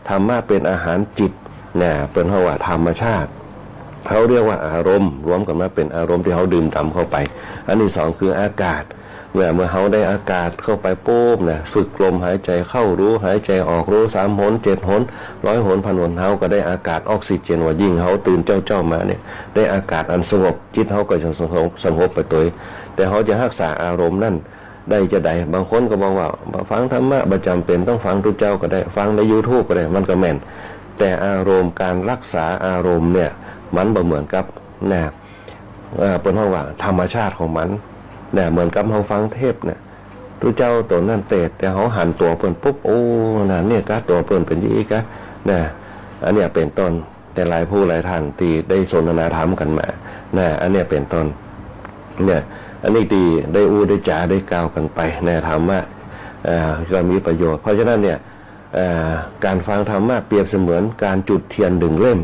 ธรรมะเป็นอาหารจิตเนี่ยเป็นว่าธรรมชาติเขาเรียกว่าอารมณ์รวมกันมาเป็นอารมณ์ที่เขาดื่มด่ำเข้าไปอันที่สองคืออากาศเมื่อเขาได้อากาศเข้าไปปุ๊บเนี่ยฝึกลมหายใจเข้ารู้หายใจออกรู้3 หน 7 หน 100 หน 1,000 หนเขาก็ได้อากาศออกซิเจนว่ายิ่งเขาตื่นเจ้ามาเนี่ยได้อากาศอันสงบจิตเขาก็จะสงบไปตัวแต่เขาจะรักษาอารมณ์นั่นได้จะได้บางคนก็บอกว่าฟังธรรมะประจำเป็นต้องฟังทุกเจ้าก็ได้ฟังใน YouTube ก็ได้มันก็แม่นแต่อารมณ์การรักษาอารมณ์เนี่ยมันบ่เหมือนกับเนี่ยเป็นว่าธรรมชาติของมันเนี่ยเหมือนกับเราฟังเทพเนี่ยทุกเจ้าตัวนั่นเตะแต่เขาหันตัวเปิ้นปุ๊บโอ้น่ะเนี่ยก็ตัวเปิ้นเป็นยี่ก็เนี่ยอันเนี้ยเป็นต้นแต่หลายผู้หลายท่านที่ได้สนทนาธรรมกันมาเนี่ยอันเนี้ยเป็นต้นเนี่ยอันนี้ดีได้อู้ได้จ่าได้กล่าวกันไปเนี่ยธรรมะก็มีประโยชน์เพราะฉะนั้นเนี่ยการฟังธรรมะเปรียบเสมือนการจุดเทียน1 เล่ม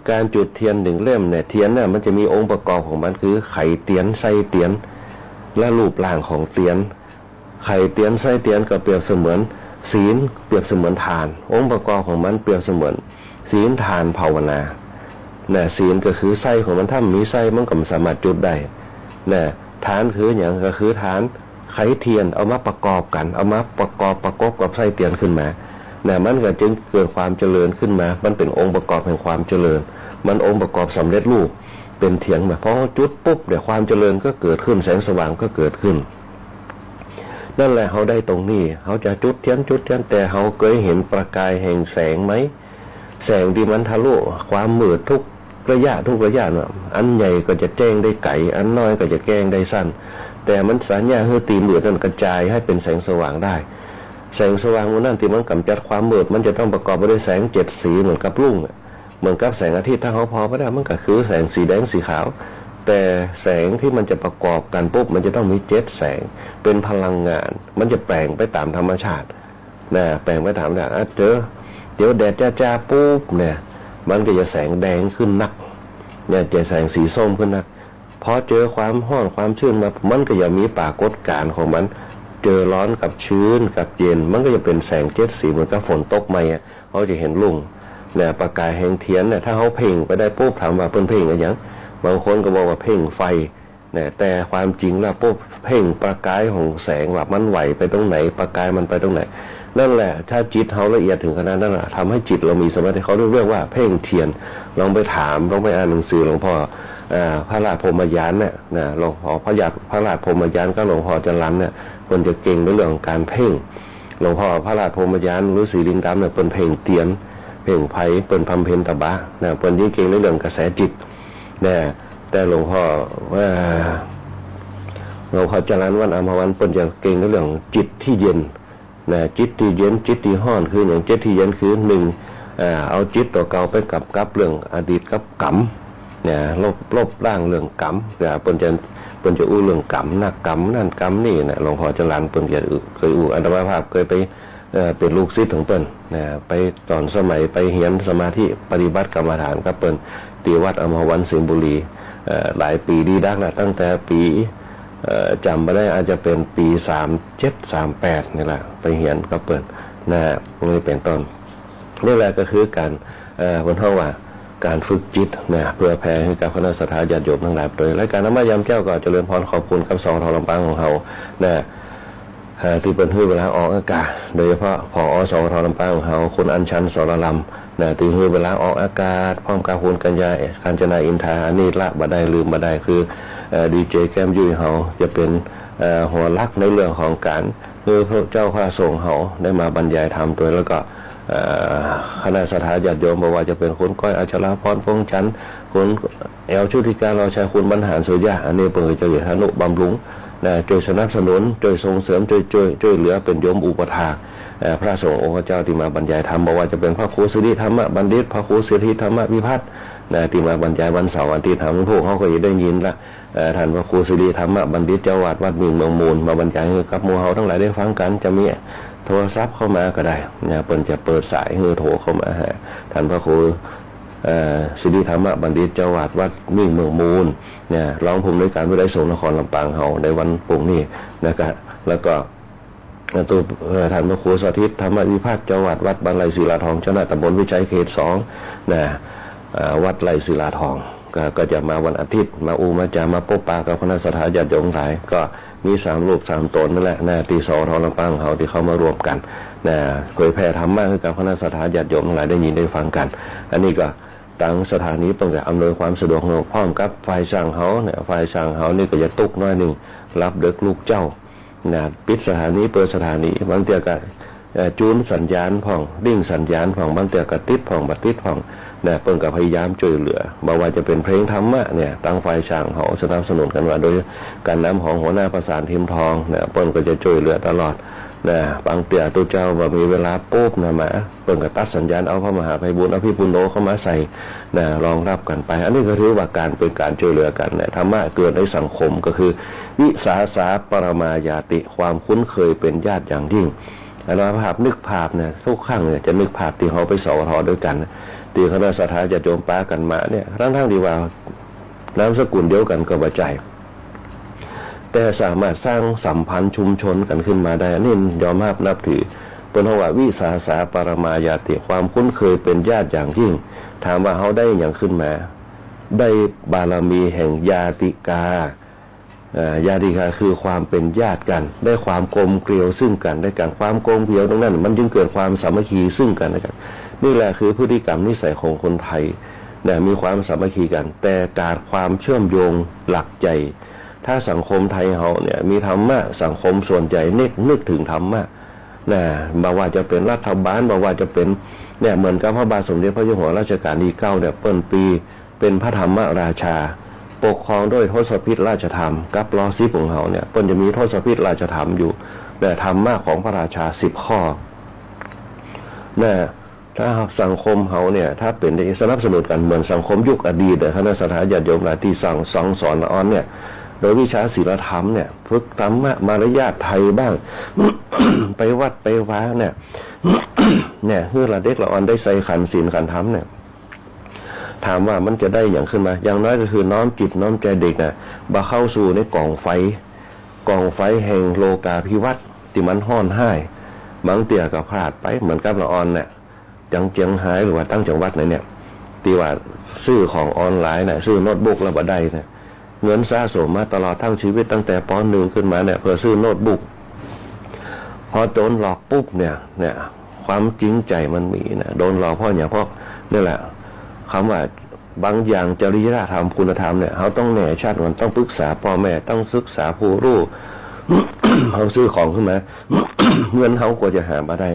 การจุดเทียน1 เล่มเนี่ยเทียนเนี่ยมันจะมีองค์ประกอบของมันคือไข่เตียนไส้เตียนและรูปร่างของเตียนไข่เตียนไส้เตียนก็เปรียบเสมือนศีลเปรียบเสมือนทานองค์ประกอบของมันเปรียบเสมือนศีลทานภาวนาเนี่ยศีลก็คือไส้ของมันถ้ามีไส้มันก็สามารถจุดได้เนี่ยทานคืออย่างก็คือทานไข่เทียนเอามาประกอบกันเอามาประกอบกับไส้เตียนขึ้นมาเนี่ยมันก็จึงเกิดความเจริญขึ้นมามันเป็นองค์ประกอบแห่งความเจริญมันองค์ประกอบสำเร็จรูปเป็นเถียงแบบพอจุดปุ๊บเดี๋ยวความเจริญก็เกิดขึ้นแสงสว่างก็เกิดขึ้นนั่นแหละเขาได้ตรงนี้เขาจะจุดเทียนแต่เขาเคยเห็นประกายแห่งแสงไหมแสงที่มันทะลุความมืดทุกระยะเนาะอันใหญ่ก็จะแจ้งได้ไกลอันน้อยก็จะแจ้งได้สั้นแต่มันสัญญาให้ตีมืดนั้นกระจายให้เป็นแสงสว่างได้แสงสว่างนั้นที่มันกำจัดความมืดมันจะต้องประกอบไปด้วยแสง7 สีเหมือนกับรุ่งเหมือนกับแสงอาทิตย์ถ้าเขาพอไม่ได้มันก็คือแสงสีแดงสีขาวแต่แสงที่มันจะประกอบกันปุ๊บมันจะต้องมี7 แสงเป็นพลังงานมันจะแปลงไปตามธรรมชาตินะแปลงไปตามธรรมชาติเดี๋ยวแดดจ้าปุ๊บเนี่ยมันก็จะแสงแดงขึ้นนัก เนี่ยจะแสงสีส้มขึ้นนะพอเจอความร้อนความชื้นมามันก็จะมีปรากฏการณ์ของมันเจอร้อนกับชื้นกับเย็นมันก็จะเป็นแสงเจ็ดสีเหมือนกับฝนตกใหม่เขาจะเห็นลุ่งเนี่ยประกายแห่งเทียนเนี่ยถ้าเขาเพ่งไปได้ปุ๊บถามว่าเพิ่นเพ่งอะไรอย่างบางคนก็บอกว่าเพ่งไฟเนี่ยแต่ความจริงแล้วปุ๊บเพ่งประกายของแสงว่ามันไหวไปตรงไหนประกายมันไปตรงไหนนั่นแหละถ้าจิตเขาละเอียดถึงขนาดนั้นทำให้จิตเรามีสมาธิเขาเรียกว่าเพ่งเทียนลองไปถามลองไปอ่านหนังสือหลวงพ่อพระราชพรหมยานเนี่ยนะหลวงพ่อพระราชพรหมยานก็หลวงพ่อจรัญเนี่ยคนจะเก่งในเรื่องของการเพ่งหลวงพ่อพระราชพรหมยานหรือสีลิงดำเนี่ยเป็นเพ่งเตียนเพ่งไผ่เป็นพัมเพนตบะเนี่ยเป็นยิ่งเก่งในเรื่องกระแสจิตเนี่ยแต่หลวงพ่อว่าหลวงพ่อจรัญวันอมวันเป็นจะเก่งในเรื่องจิตที่เย็นนะจิตที่เย็นจิตที่ห้อนคืออย่างจิตที่เย็นคือหนึ่งเอาจิตตัวเก่าไปกับเรื่องอดีตกับกรรมเนี่ยลบล้างเรื่องกรรมแต่เปิ้นจะอู้เรื่องกรรมนักกรรมนั่นกรรมนี่นะหลวงพ่อจรัญเปิ้นจะเคยอู้อัตมาภาพเคยไปเป็นลูกศิษย์ของเปิ้นนะไปตอนสมัยไปเรียนสมาธิปฏิบัติกรรมฐานกับเปิ้นที่วัดอมรวันสิงห์บุรีหลายปีดีดักนะตั้งแต่ปีจำไม่ได้อาจจะเป็นปี37-38นี่แหละไปเรียนกับเปิ้นนะนี่เป็นต้นนี่แหละก็คือการบนห้องว่าการฝึกจิตนะเพื่อแผ่ให้กับคณะสัตยาญาติโยมทั้งหลายโดยรายการน้ำมายามแก้วก็เจริญพรขอบคุณกับสทลำปางของเรานะที่เป็นเวลาออกอากาศโดยเฉพาะผอ.สทลำปางของเราคุณอัญชันสรลำนะที่เวลาออกอากาศพร้อมกับคุณกัญญาคัญจนาอินทานี่ละบ่ได้ลืมบ่ได้คือดีเจแก้มยุ้ยเขาจะเป็นหัวลักในเรื่องของการคือพระเจ้าพระสงฆ์เขาได้มาบรรยายธรรมโดยแล้วก็คณะสัตยาญาติโยมบอกว่าจะเป็นคุณก้อยอัชราพรพงษ์ชันคุณแอลชุติการเราใช้คุณบรรหารสุริยะอันนี้เปิดเจ้าอยู่ธนุบำรุงนะช่วยสนับสนุนช่วยส่งเสริมช่วยเหลือเป็นโยมอุปถากพระสงฆ์องค์เจ้าที่มาบรรยายธรรมบอกว่าจะเป็นพระครูสิริธรรมบัณฑิตพระครูสิริธรรมวิพัฒน์นะที่มาบรรยายวันเสาร์วันอาทิตย์ทำพวกเขาก็จะได้ยินละท่านพระครูสิริธรรมบัณฑิตเจ้าวัดวัดมิ่งเมืองมูลมาบรรยายให้กับหมู่เฮาทั้งหลายได้ฟังกันจะมีโทรศัพท์เข้ามาก็ได้เนี่ยเปิ้นจะเปิดสายให้โทรเข้ามาหาท่านพระครูสิริธรรมบัณฑิตเจ้าวัดวัดมิ่งเมืองมูลเนี่ยร้องภูมิในการวิไลสงฆ์นครลำปางเฮาในวันปุ่งนี้นะครับแล้วก็ตัวท่านพระครูสาธิตธรรมวิพัฒน์เจ้าวัดวัดบางไร่ศิลาทองเจ้าหน้าตำบลวิชัยเขต2นะวัดไร่ศิลาทองก็จะมาวันอาทิตย์มามาจะมาพบปะกับคณะสัตยาญาติโยมหลายก็มี3รูป3ตนนั่นแหละนะที่สทลำปางเขาที่เขามารวมกันนะเผยแผ่ธรรมะให้กับคณะสัตยาญาติโยมหลายได้ยินได้ฟังกันอันนี้ก็ตั้งสถานีเพื่ออำนวยความสะดวกพร้อมกับฝ่ายช่างเขาเนี่ยฝ่ายช่างเขานี่ก็จะตุกน้อยหนึ่งรับเด็กลูกเจ้านะปิดสถานีเปิดสถานีบางเตียก็จูนสัญญาณผ่องดิ้งสัญญาณผ่องบางเตียก็ติดผ่องบัดติดผ่องเนี่ยเปิ้นก็พยายามช่วยเหลือบอกว่าจะเป็นเพลงธรรมะเนี่ยตั้งฝ่ายช่างเขาสนับสนุนกันว่าโดยการนำของหัวหน้าประสานทีมทองเนี่ยเปิ้นก็จะช่วยเหลือตลอดนะบางเตียตัวเจ้าว่ามีเวลาปุ๊บนะมาเปิ้นก็ตัดสัญญาณเอาพระมหาไพบูลย์อภิปุโนเข้ามาใส่นะรองรับกันไปอันนี้ก็ถือว่าการเป็นการช่วยเหลือกันเนี่ยธรรมะเกิดในสังคมก็คือวิสาสาปรมายาติความคุ้นเคยเป็นญาติอย่างยิ่งอันว่าภาพนึกภาพเนี่ยทุกครั้งเนี่ยจะนึกภาพที่เขาไปสวทด้วยกันที่คณะสัตยาญาติโยมป้ากันมาเนี่ยทั้งที่ว่านามสกุลเดียวกันก็บ่ใจแต่สามารถสร้างสัมพันธ์ชุมชนกันขึ้นมาได้นี่ยอมรับนับถือเป็นว่าวิสาสาปรมายาติความคุ้นเคยเป็นญาติอย่างยิ่งถามว่าเขาได้อย่างขึ้นมาได้บารมีแห่งญาติกาญาติกาคือความเป็นญาติกันได้ความกลมเกลียวซึ่งกันได้กันความกลมเกลียวตรงนั้นมันจึงเกิดความสามัคคีซึ่งกันและกันนี่แหละคือพฤติกรรมนิสัยของคนไทยเนี่ยมีความสามัคคีกันแต่การความเชื่อมโยงหลักใจถ้าสังคมไทยเราเนี่ยมีธรรมะสังคมส่วนใหญ่นึกถึงธรรมะนะบ่ว่าจะเป็นรัฐบาลบ่ว่าจะเป็นเนี่ยเหมือนกับพระบาทสมเด็จพระเจ้าอยู่หัวรัชกาลที่9เนี่ยเปิ้นปีเป็นพระธรรมราชาปกครองด้วยทศพิธราชธรรมกับล้อซิบของเขาเนี่ยเปิ้นจะมีทศพิธราชธรรมอยู่แต่ธรรมะของพระราชา10ข้อนะถ้าสังคมเขาเนี่ยถ้าเป็นสนับสนุนกันเหมือนสังคมยุคอดีตคณะสัตยาญาติโยมหลายที่สั่งสอนละอ่อนเนี่ยโดยวิชาศีลธรรมเนี่ยฝึกธรรมะมารยาทไทยบ้าง ไปวัดไปว้าเนี่ย เนี่ยเพื่อละเด็กละอ่อนได้ใส่ขันศีลขันธรรมเนี่ย ถามว่ามันจะได้อย่างขึ้นมาอย่างน้อยก็คือน้อมจิตน้อมใจเด็กนะบ่เข้าสู่ในกองไฟแห่งโลกาภิวัตน์ที่มันห้อนห้ายบางเตี่ยก็พลาดไปเหมือนกับละออนเนี่ยจังเจียงไฮ้หรือว่าตั้งจังหวัดไหนเนี่ยตีว่าซื้อของออนไลน์เนี่ยซื้อโน้ตบุ๊กแล้วบ่ได้เนี่ยเงินสะสมมาตลอดทั้งชีวิตตั้งแต่ป .1 ขึ้นมาเนี่ยเพื่อซื้อโน้ตบุ๊กพอโดนหลอกปุ๊บเนี่ยความจริงใจมันมีนะโดนหลอกเพราะอย่างเพราะนี่แหละคำว่าบางอย่างจริยธรรมคุณธรรมเนี่ยเขาต้องแน่ชัดมันต้องปรึกษาพ่อแม่ต้องศึกษาผู้รู้ เขาซื้อของขึ้นมา เงินเขากว่าจะหามาได้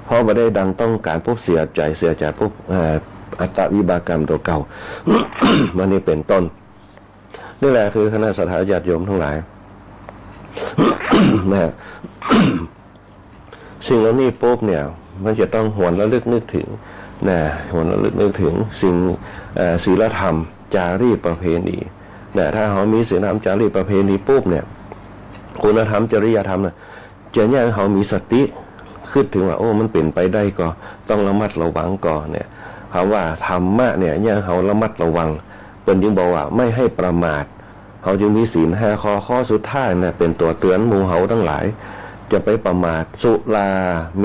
พอมาได้ดังต้องการปุ๊บเสียใจปุ๊บอัตวิบากกรรมตัวเก่า มันนี่เป็นต้นนี่แหละคือคณะสัตยาติโยมทั้งหลาย นะ สิ่งเหล่านี้ปุ๊บเนี่ยมันจะต้องหวนระลึกนึกถึงนะหวนระลึกนึกถึงสิ่งศีลธรรมจารีตประเพณีนะถ้าเขามีศีลธรรมจารีตประเพณีปุ๊บเนี่ยคุณธรรมจริยธรรมเนี่ยจะเนี่ยเขามีสติคิดถึงว่าโอ้มันเป็นไปได้ก็ต้องระมัดระวังก่อนเนี่ยคำว่าธรรมะเนี่ยเขาระมัดระวังเป็นจึงบอกว่าไม่ให้ประมาทเขาจึงมีศีล5 ข้อสุดท้ายเนี่ยเป็นตัวเตือนหมู่เขาทั้งหลายจะไปประมาทสุราเม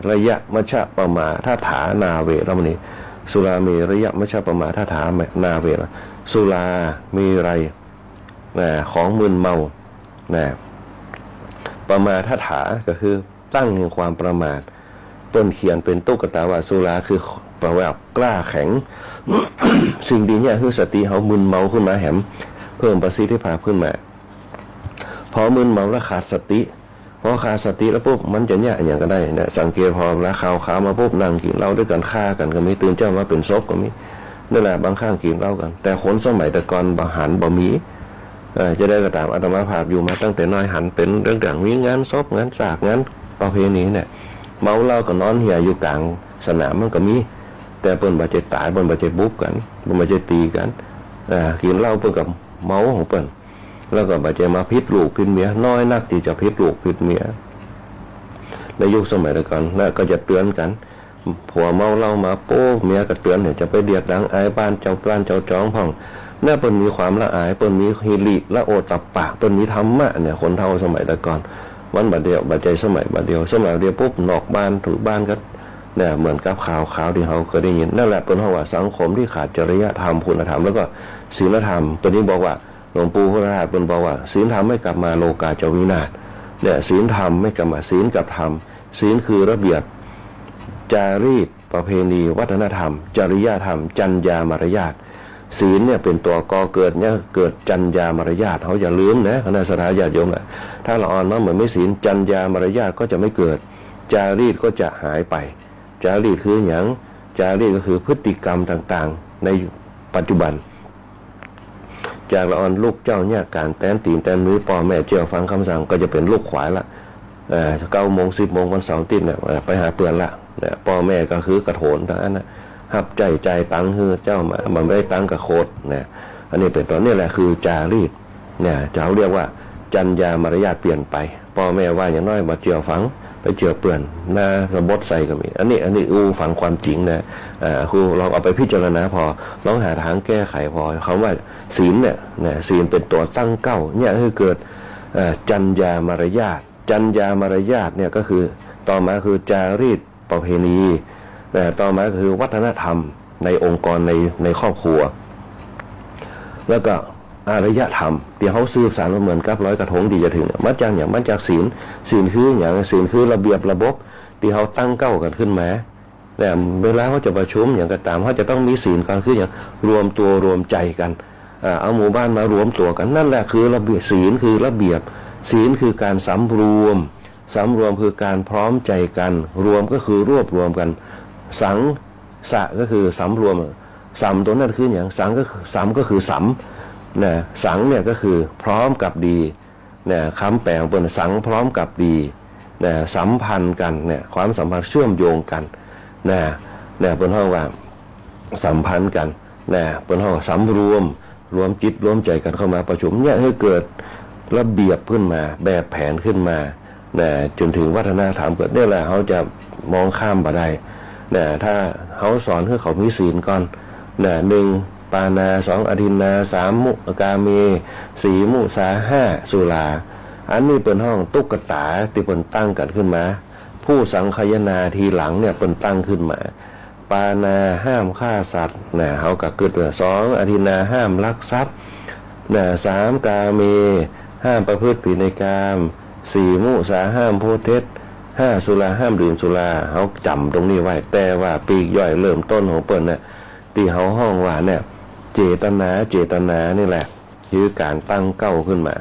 ระยะมัชฌะประมาทาถานาเวรมณีสุราเมระยะมัชฌะประมาทาถานาเวรสุรามีไรของมึนเมาประมาทาถาก็คือตั้งแห่งความประมาทเปิ้นเขียนเป็นตุ๊กตาว่าสุราคือแปลว่ากล้าแข็ง สิ่งดีเนี่ยคือสติเขามึนเมาขึ้นมาแหมเพิ่มประสิทธิภาพขึ้นมาพอมึนเมาแล้วขาดสติพอขาดสติแล้วปุ๊บมันจะเนี่ยอย่างก็ได้เนี่ยสังเกตพอแล้วข่าวมาปุ๊บนั่งกินเหล้าด้วยกันฆ่ากันก็มีตื่นเจ้ามาเป็นศพก็มีนั่นแหละบางข้างกินเหล้ากันแต่คนสมัยแต่ก่อนบ่หันบ่มีจะได้กระตามอาตมาภาพอยู่มาตั้งแต่น้อยหันเป็นเรื่องอย่างมีงานศพงานสากงานประเพณีเนี่ยเมาเหล้าก็นอนเหี่ยอยู่กลางสนามมันก็มีแต่เปิ้นบ่ใจตายเปิ้นบ่ใจบุกกันเปิ้นบ่ใจตีกันกินเหล้าเปิ้นกับเมาของเปิ้นแล้วก็บ่ใจมาพิษลูกพิษเมียน้อยนักที่จะพิษลูกพิษเมียในยุคสมัยแต่ก่อนแล้วก็จะเตือนกันผัวเมาเหล้ามาโป๊เมียก็เตือนเนี่ยจะไปเดียดดังอายบ้านเจ้าจ้องพ่องน่าเปิ้นมีความละอายเปิ้นมีฮิริละโอตัปปะเปิ้นมีธรรมะเนี่ยคนเฒ่าสมัยแต่ก่อนวันบัดเดียวบัดใจสมัยบัดเดียวปุ๊บนอกบ้านถูกบ้านก็เนี่ยเหมือนกับข่าวที่เขาเคยได้ยินนั่นแหละเป็นเพราะว่าสังคมที่ขาดจริยธรรมคุณธรรมแล้วก็ศีลธรรมตัวนี้บอกว่าหลวงปู่พุทธทาสเป็นบอกว่าศีลธรรมไม่กลับมาโลกาจะวินาศเนี่ยศีลธรรมไม่กลับมาศีลกับธรรมศีลคือระเบียบจารีตประเพณีวัฒนธรรมจริยธรรมจรรยามารยาทศีลเนี่ยเป็นตัวก่อเกิดเนี่ยเกิดจรรยามารยาทเขาอย่าลืมนะคณะสัตยาติโยมนะถ้าเราอ่อนน้อมเหมือนไม่ศีลจรรยามารยาทก็จะไม่เกิดจารีตก็จะหายไปจารีตคืออย่างจารีตก็คือพฤติกรรมต่างๆในปัจจุบันจากละอ่อนลูกเจ้าเนี่ยการแต้นตีนแต้นมือพ่อแม่เจ้าฟังคำสั่งก็จะเป็นลูกขวายละ9 โมง 10 โมงวันเสาร์อาทิตย์เนี่ยไปหาเปื่อนละเนี่ยพ่อแม่ก็คือกระโถนทั้งนั้นนะหับใจตังคือเจ้ามามันไม่ได้ตังกับโคตรเนี่ยอันนี้เป็นตอนนี้แหละคือจารีตเนี่ยจะเขาเรียกว่าจรรยามารยาทเปลี่ยนไปพ่อแม่ว่าอย่างน้อยมาเจียวฟังไปเจียวเปื่อนหน้าระบดใส่ก็มีอันนี้ฟังความจริงนะครูลองเอาไปพิจารณาพอลองหาทางแก้ไขพอคำว่าศีลเนี่ยศีลเป็นตัวตั้งเก้าเนี่ยคือเกิดจรรยามารยาทเนี่ยก็คือต่อมาคือจารีตประเพณีต่อมาคือวัฒนธรรมในองค์กรในครอบครัวแล้วก็อารยธรรมที่เขาสืบสานมาเหมือนกับร้อยกระทงที่จะถึงมาจากศีลคืออย่างศีลคือระเบียบระบบที่เขาตั้งเก้ากันขึ้นมาแต่เวลาเขาจะประชุมอย่างก็ตามเขาจะต้องมีศีลกันคืออย่างรวมตัวรวมใจกันเอาหมู่บ้านมารวมตัวกันนั่นแหละคือระเบียบศีลคือระเบียบศีลคือการสำรวมคือการพร้อมใจกันรวมก็คือรวบรวมกันสังสะก็คือสำรวมสัมตัวนั้นคืออย่างสังก็คือสัมก็คือสัมนะสังเนี่ยก็คือพร้อมกับดีเนี่ยคำแปลงเป็นสังพร้อมกับดีเนี่ยสัมพันธ์กันเนี่ยความสัมพันธ์เชื่อมโยงกันเนี่ยเป็นห้องว่าสัมพันธ์กันเนี่ยเป็นห้องสำรวมจิตรวมใจกันเข้ามาประชุมเนี่ยให้เกิดระเบียบขึ้นมาแบบแผนขึ้นมาเนี่ยจนถึงวัฒนธรรมเกิดเนี่ยแหละเขาจะมองข้ามมาได้เนี่ยถ้าเขาสอนให้เขามีศีลก่อน หนึ่งปานาสองอทินนาสามมุกาเมสี่มุสาห้าสุราอันนี้เป็นห้องตุ๊กตาที่เป็นตั้งกันขึ้นมาผู้สังคายนาทีหลังเนี่ยเป็นตั้งขึ้นมาปานาห้ามฆ่าสัตว์เขาก็เกิดสองอทินนาห้ามลักทรัพย์สามกาเมห้ามประพฤติผิดในกามสี่มุสาห้ามพูดเท็จห้าสุราห้ามดื่มสุราเขาจำตรงนี้ไว้แต่ว่าปีกย่อยเริ่มต้นของเปิ้นเนี่ยที่เขาห้องว่าเนี่ยเจตนานี่แหละคือการตั้งเก้าขึ้นมา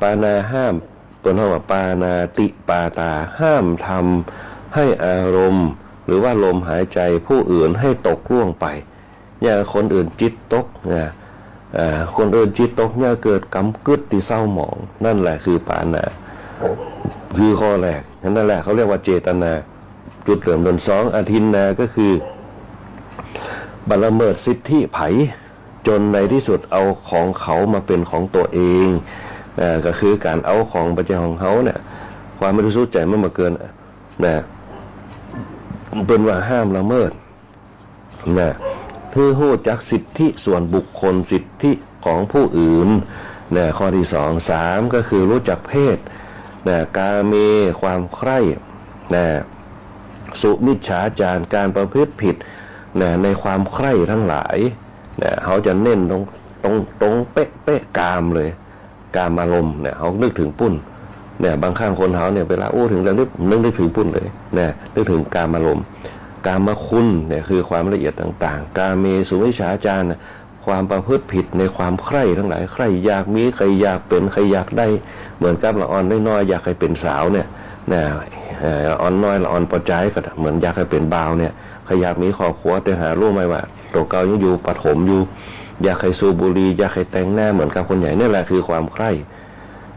ปานาห้ามตัวห้องว่าปานาติปาตาห้ามทำให้อารมณ์หรือว่าลมหายใจผู้อื่นให้ตกล่วงไปอย่างคนอื่นจิตตกคนอื่นจิตตกเนี่ยเกิดกำกึดที่เศร้าหมองนั่นแหละคือปานาคือข้อแรกนั่นแหละเขาเรียกว่าเจตนาจุดเริ่มต้นสองอทินนาก็คือบัละเมิดสิทธิไผจนในที่สุดเอาของเขามาเป็นของตัวเองก็คือการเอาของประเจ้าของเขาเนี่ยความไม่รู้ใจมันมาเกินเป็นว่าห้ามละเมิดคือหู้จักสิทธิส่วนบุคคลสิทธิของผู้อื่นข้อที่สองสามก็คือรู้จักเพศกาเมความใคร่สุมิจฉาจารการประพฤติผิดในความใคร่ทั้งหลายเขาจะเน้นตรงเป๊ะกามเลยกามอารมณ์เขานึกถึงปุ้นบางครั้งคนเขาเวลาถึงแล้วนึกถึงปุ้นเลยนึกถึงกามอารมณ์กามคุณคือความละเอียดต่างๆกาเมสุมิจฉาจารความประพฤติผิดในความใคร่ทั้งหลายใคร่อยากมีใครอยากเป็นใครอยากได้เหมือนกับละอ่อนน้อยๆอยากให้เป็นสาวอ่อนน้อยละอ่อนปอใจก็เหมือนอยากให้เป็นบ่าวใครอยากมีครอบครัวแต่หารู้ไหมว่าตัวเก่ายังอยู่ปฐมอยู่อยากให้สูบบุหรี่อยากให้แต่งหน้าเหมือนกับคนใหญ่นี่แหละคือความใคร่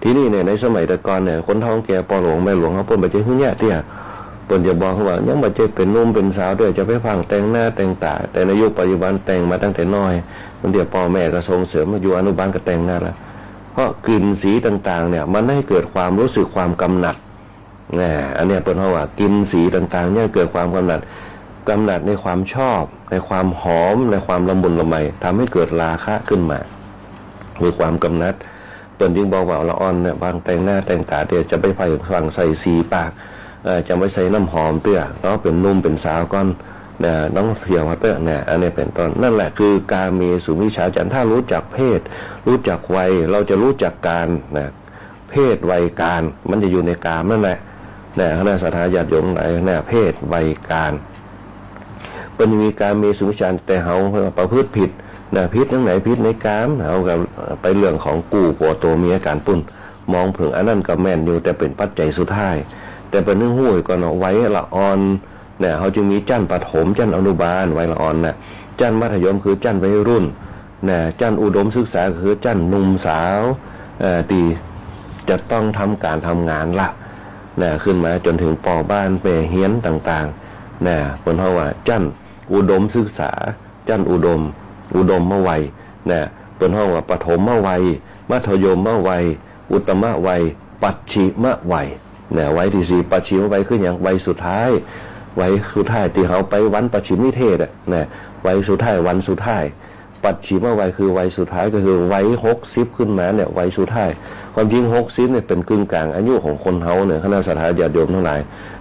ที่นี่ในสมัยแต่ก่อนคนท้องแก่ปอหลวงแม่หลวงเขาเปิ้นไปเจอหุ่นแย่เตี้ยเปิ้นจะบอกเขาว่ายังมาเจอเป็นนุ่มเป็นสาวด้วยจะไปพังแต่งหน้าแต่งตาแต่ในยุคปัจจุบันแต่งมาตั้งแต่น้อยมันเดี๋ยวพ่อแม่ก็ส่งเสริมมาอยู่อนุบาลก็แต่งหน้าแล้วเพราะกลิ่นสีต่างๆมันให้เกิดความรู้สึกความกำหนัดอันนี้เปิ้นเขาว่ากลิ่นสีต่างๆเนี่ยเกิดความกำหนัดในความชอบในความหอมในความละมุนละไมทำให้เกิดราคะขึ้นมามีความกำหนัดเปิ้นจึงบอกว่าละอ่อนบางแต่งหน้าแต่งตาเดี๋ยวจะไปฝังใส่สีปากจะไม่ใส่น้ำหอมเตื้อเนาะเป็นนุ่มเป็นสาวก้อนน้องเพียวมาเตื้ออันนี้เป็นต้นนั่นแหละคือการมีสุมิจฉาจารถ้ารู้จักเพศรู้จักวัยเราจะรู้จักการเพศวัยการมันจะอยู่ในกามนั่นแหละคณะสัตยาติโยมไหนเพศวัยการเป็นมีการมีสุมิจฉาแต่เขาประพฤติผิดพิษทั้งไหนพิษในกามเอากับไปเรื่องของกูผัวตัวเมียการปุ่นมองถึงอันนั้นก็แม่นอยู่แต่เป็นปัจจัยสุดท้ายแต่เป็นเรื่องห้วยก่อนไว้ละอ่อนเขาจึงมีจั่นประถมจั่นอนุบาลไว้ละอ่อนจั่นมัธยมคือจั่นวัยรุ่นจั่นอุดมศึกษาคือจั่นหนุ่มสาวที่จะต้องทำการทำงานละขึ้นมาจนถึงป.บ้านเปรเฮียนต่างๆคนเขาว่าจั่นอุดมศึกษาจั่นอุดมมะวัยเป็นห้องว่าปฐมมะวัยมัธยมมะวัยอุตตมะวัยปัจฉิมะวัยไว้ที่สี่ปัจฉิมะวัยขึ้นอย่างวัยสุดท้ายวัยสุดท้ายที่เขาไปวันปัจฉิมนิเทศวัยสุดท้ายวันสุดท้ายปัจฉิมะวัยคือวัยสุดท้ายก็คือวัย60ขึ้นมาวัยสุดท้ายความจริง60เป็นกึ่งกลางอายุของคนเฮาคณะสัตยาติโยมทั้งหลาย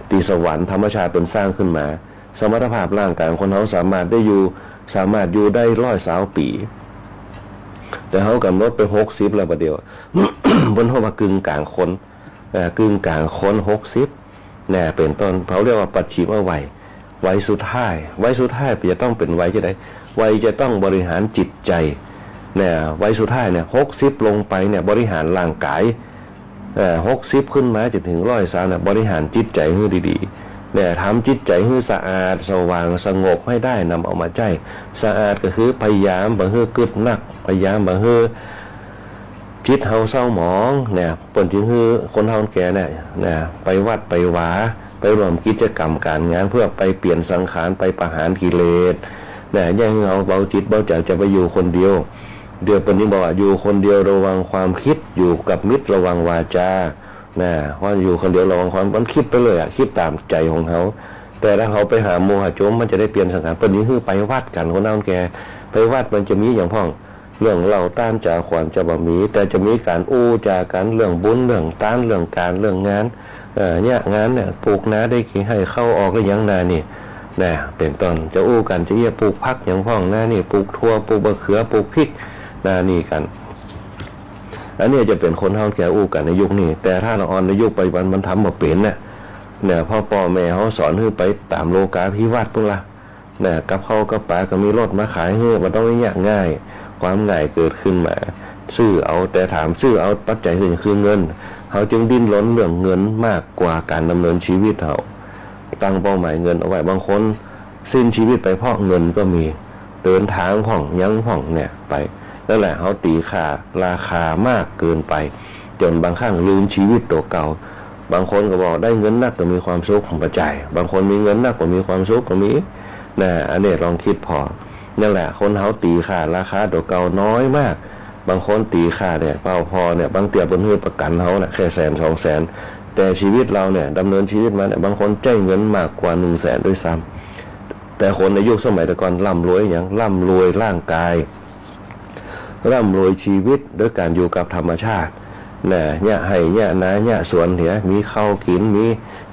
ที่สวรรค์ธรรมชาติเป็นสร้างขึ้นมาสมรรถภาพร่างกายคนเฮาสามารถอยู่ได้120 ปีแต่เขากำหนดไป60แล้วประเดี๋ยว บนเขามากึ่งกลางคน60เป็นต้นเขาเรียกว่าปัจฉิมวัยสุดท้ายจะต้องเป็นวัยจะได้วัยจะต้องบริหารจิตใจวัยสุดท้าย60ลงไปบริหารร่างกาย60ขึ้นมาจะถึง130บริหารจิตใจให้ดีๆทำจิตใจให้สะอาดสว่างสงบให้ได้นำเอามาใจสะอาดก็คือพยายามบ่ให้กึดนักพยายามบ่ให้จิตเฮาเศร้าหมองเปิ้นจึงคือคนเฮาแก่ไปวัดไปวาไปร่วมกิจกรรมการงานเพื่อไปเปลี่ยนสังขารไปประหารกิเลสอย่าให้เฮาเบาจิตเบาใจจะไปอยู่คนเดียวเดี๋ยวเปิ้นจึงบอกว่าอยู่คนเดียวระวังความคิดอยู่กับมิตรระวังวาจาว่าอยู่คนเดียวระวังความคิดไปเลยคิดตามใจของเขา แต่ถ้าเขาไปหาโมหะโจมมันจะได้เปลี่ยนสังขารปนี้คือไปวัดกันคนนั้นแกไปวัดมันจะมีอย่างพ่องเรื่องเล่าต้านจากขวัญจะบ่มีแต่จะมีการอู้จากกันเรื่องบุญเรื่องต้านเรื่องการเรื่องงานเนี่ยงานเนี่ยปลูกนาได้กี่ให้เข้าออกก็ยังนานี่นะเป็นต้นจะอู้กันจะปลูกพักอย่างพ่องนานี่ปลูกทั่วปลูกมะเขือปลูกพริกนานี่กันอันนี้จะเป็นคนเฮาแก่อู้กันในยุคนี้แต่ถ้าเราออนในยุคปัจจุบันมันทำมาเป็นเนี่ยพ่อแม่เขาสอนให้ไปตามโลกาภิวัตน์พุ่นละเนี่ยกับเขากับปลาก็มีรถมาขายให้มันต้องง่ายความง่ายเกิดขึ้นมาซื้อเอาแต่ถามซื้อเอาปัจจัยอื่นคือเงินเขาจึงดิ้นรนเรื่องเงินมากกว่าการดำเนินชีวิตเขาตั้งเป้าหมายเงินเอาไว้บางคนสิ้นชีวิตไปเพราะเงินก็มีเดินทางผ่องยั้งผ่องเนี่ยไปนั่นแหละเขาตีค่าราคามากเกินไปจนบางครั้งลืมชีวิตตัวเก่าบางคนก็บอกได้เงินนักก็มีความสุขของปัจจัยบางคนมีเงินนักก็มีความสุขก็มีนะอันนี้ลองคิดพอนั่นแหละคนเขาตีค่าราคาตัวเก่าน้อยมากบางคนตีค่าเนี่ยเป้าพอเนี่ยบางเตียบนเฮือประกันเขาเนี่ยแค่100,000-200,000แต่ชีวิตเราเนี่ยดำเนินชีวิตมาเนี่ยบางคนใจเงินมากกว่า100,000ด้วยซ้ำแต่คนในยุคสมัยแต่ก่อนร่ำรวยอย่างร่ำรวยร่างกายร่ำรวยชีวิตด้วยการอยู่กับธรรมชาติเนี่ยให้เนี่ยนาเนี่ยสวนเหียมีข้าวกินมี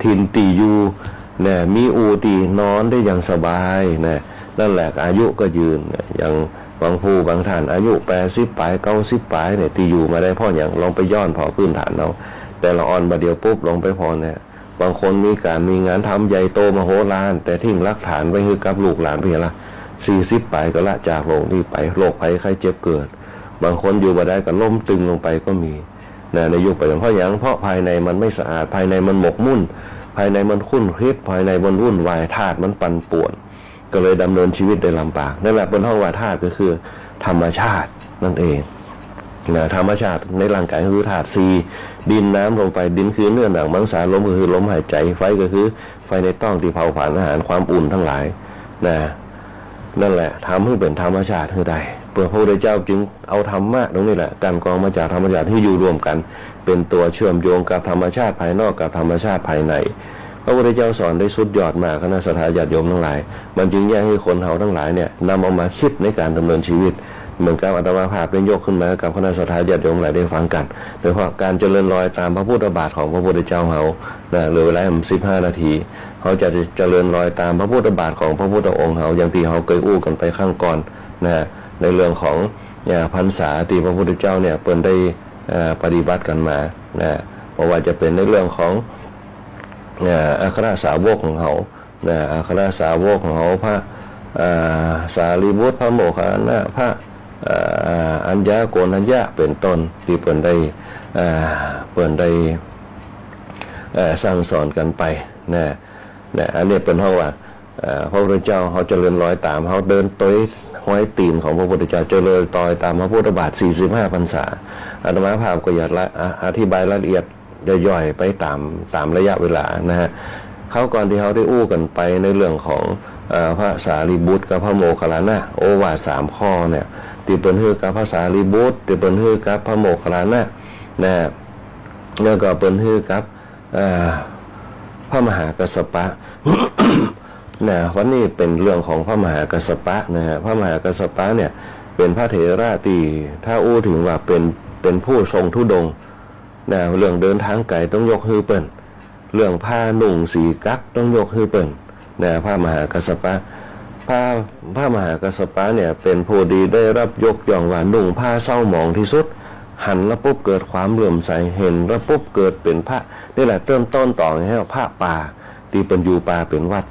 ถิ่นตีอยู่เนี่ยมีอูตีนอนได้อย่างสบายนั่นแหละอายุก็ยืนอย่างบางผู้บางท่านอายุ80 ปลาย90 ปลายเนี่ยตีอยู่มาได้พ่ออย่างลองไปย้อนพอพื้นฐานเราแต่ละอ่อนมาเดียวปุ๊บลงไปพอเนี่ยบางคนมีงานทำใหญ่โตมโหฬารแต่ทิ้งรากฐานไว้ให้กับลูกหลานเพียงละ40 ปลายก็ละจากโลกนี้ไปโรคภัยไข้เจ็บเกิดบางคนอยู่มาได้ก็ล้มตึงลงไปก็มีในยุคปัจจุบันเพราะอย่างเพราะภายในมันไม่สะอาดภายในมันหมกมุ่นภายในมันคุ้นคิดภายในมันวุ่นวายธาตุมันปั่นป่วนก็เลยดำเนินชีวิตได้ลำบากนั่นแหละบนห้องว่าธาตุก็คือธรรมชาตินั่นเองธรรมชาติในร่างกายคือธาตุ4ดินน้ำลมไฟดินคือเนื้อหนังมังสาลมก็คือลมหายใจไฟก็คือไฟในต้องที่เผาผลาญอาหารความอุ่นทั้งหลายนั่นแหละทำให้เป็นธรรมชาติให้ได้พระพุทธเจ้าจึงเอาธรรมะตรงนี้แหละการกองมาจากธรรมชาติที่อยู่รวมกันเป็นตัวเชื่อมโยงกับธรรมชาติภายนอกกับธรรมชาติภายในพระพุทธเจ้าสอนได้สุดยอดมากคณะสัตยาติโยมทั้งหลายมันจึงแยกให้คนเฮาทั้งหลายเนี่ยนำเอามาคิดในการดำเนินชีวิตเหมือนกับอาตมาภาพได้ยกขึ้นมากับคณะสัตยาติโยมหลายได้ฟังกันโดยเฉพาะการเจริญรอยตามพระพุทธบาทของพระพุทธเจ้าเฮาเหลือเวลา15 นาทีเขาจะเจริญรอยตามพระพุทธบาทของพระพุทธองค์เฮาอย่างที่เฮาเคยอู้กันไปข้างก่อนในเรื่องของพรรษาที่พระพุทธเจ้าเนี่ยเปิดได้ปฏิบัติกันมาเพราะว่าจะเป็นในเรื่องของอัครสาวกของเขาอัครสาวกของเขาพระสารีบุตรพระโมคคัลลานะพระอัญญาโกณัญญะเป็นต้นที่เปิดได้สั่งสอนกันไปอันนี้เป็นห้องว่าพระพุทธเจ้าเขาเจริญรอยตามเขาเดินต้อยห้อยตีนของพระพุทธเจ้าเจริญต่อยตามพระพุทธบาท45 พรรษาอาตมาภาพก็อยากอธิบายรายละเอียดย่อยๆไปตามระยะเวลาเขาก่อนที่เขาได้อู้กันไปในเรื่องของพระสารีบุตรกับพระโมคคัลลานะโอวาท3 ข้อเนี่ยที่เป็นฮือกับพระสารีบุตรที่เป็นฮือกับพระโมคคัลลานะแล้วก็เป็นฮือกับพระมหากัสสปะ วันนี้เป็นเรื่องของพระมหากัสสปะพระมหากัสสปะเนี่ยเป็นพระเถระที่ถ้าอู้ถึงว่าเป็นผู้ทรงธุดงค์เรื่องเดินทางไกลต้องยกฮือเปิ้นเรื่องผ้าหนุ่งสีกั๊กต้องยกฮือเปิ้นพระมหากัสสปะพระมหากัสสปะเนี่ยเป็นผู้ดีได้รับยกย่องว่านุ่งผ้าเศร้าหมองที่สุดหันแล้วปุ๊บเกิดความเหลื่อมใสเห็นแล้วปุ๊บเกิดเป็นพระนี่แหละเริ่มต้นต่อให้พระป่าที่เป็นอยู่ป่าเป็นวัด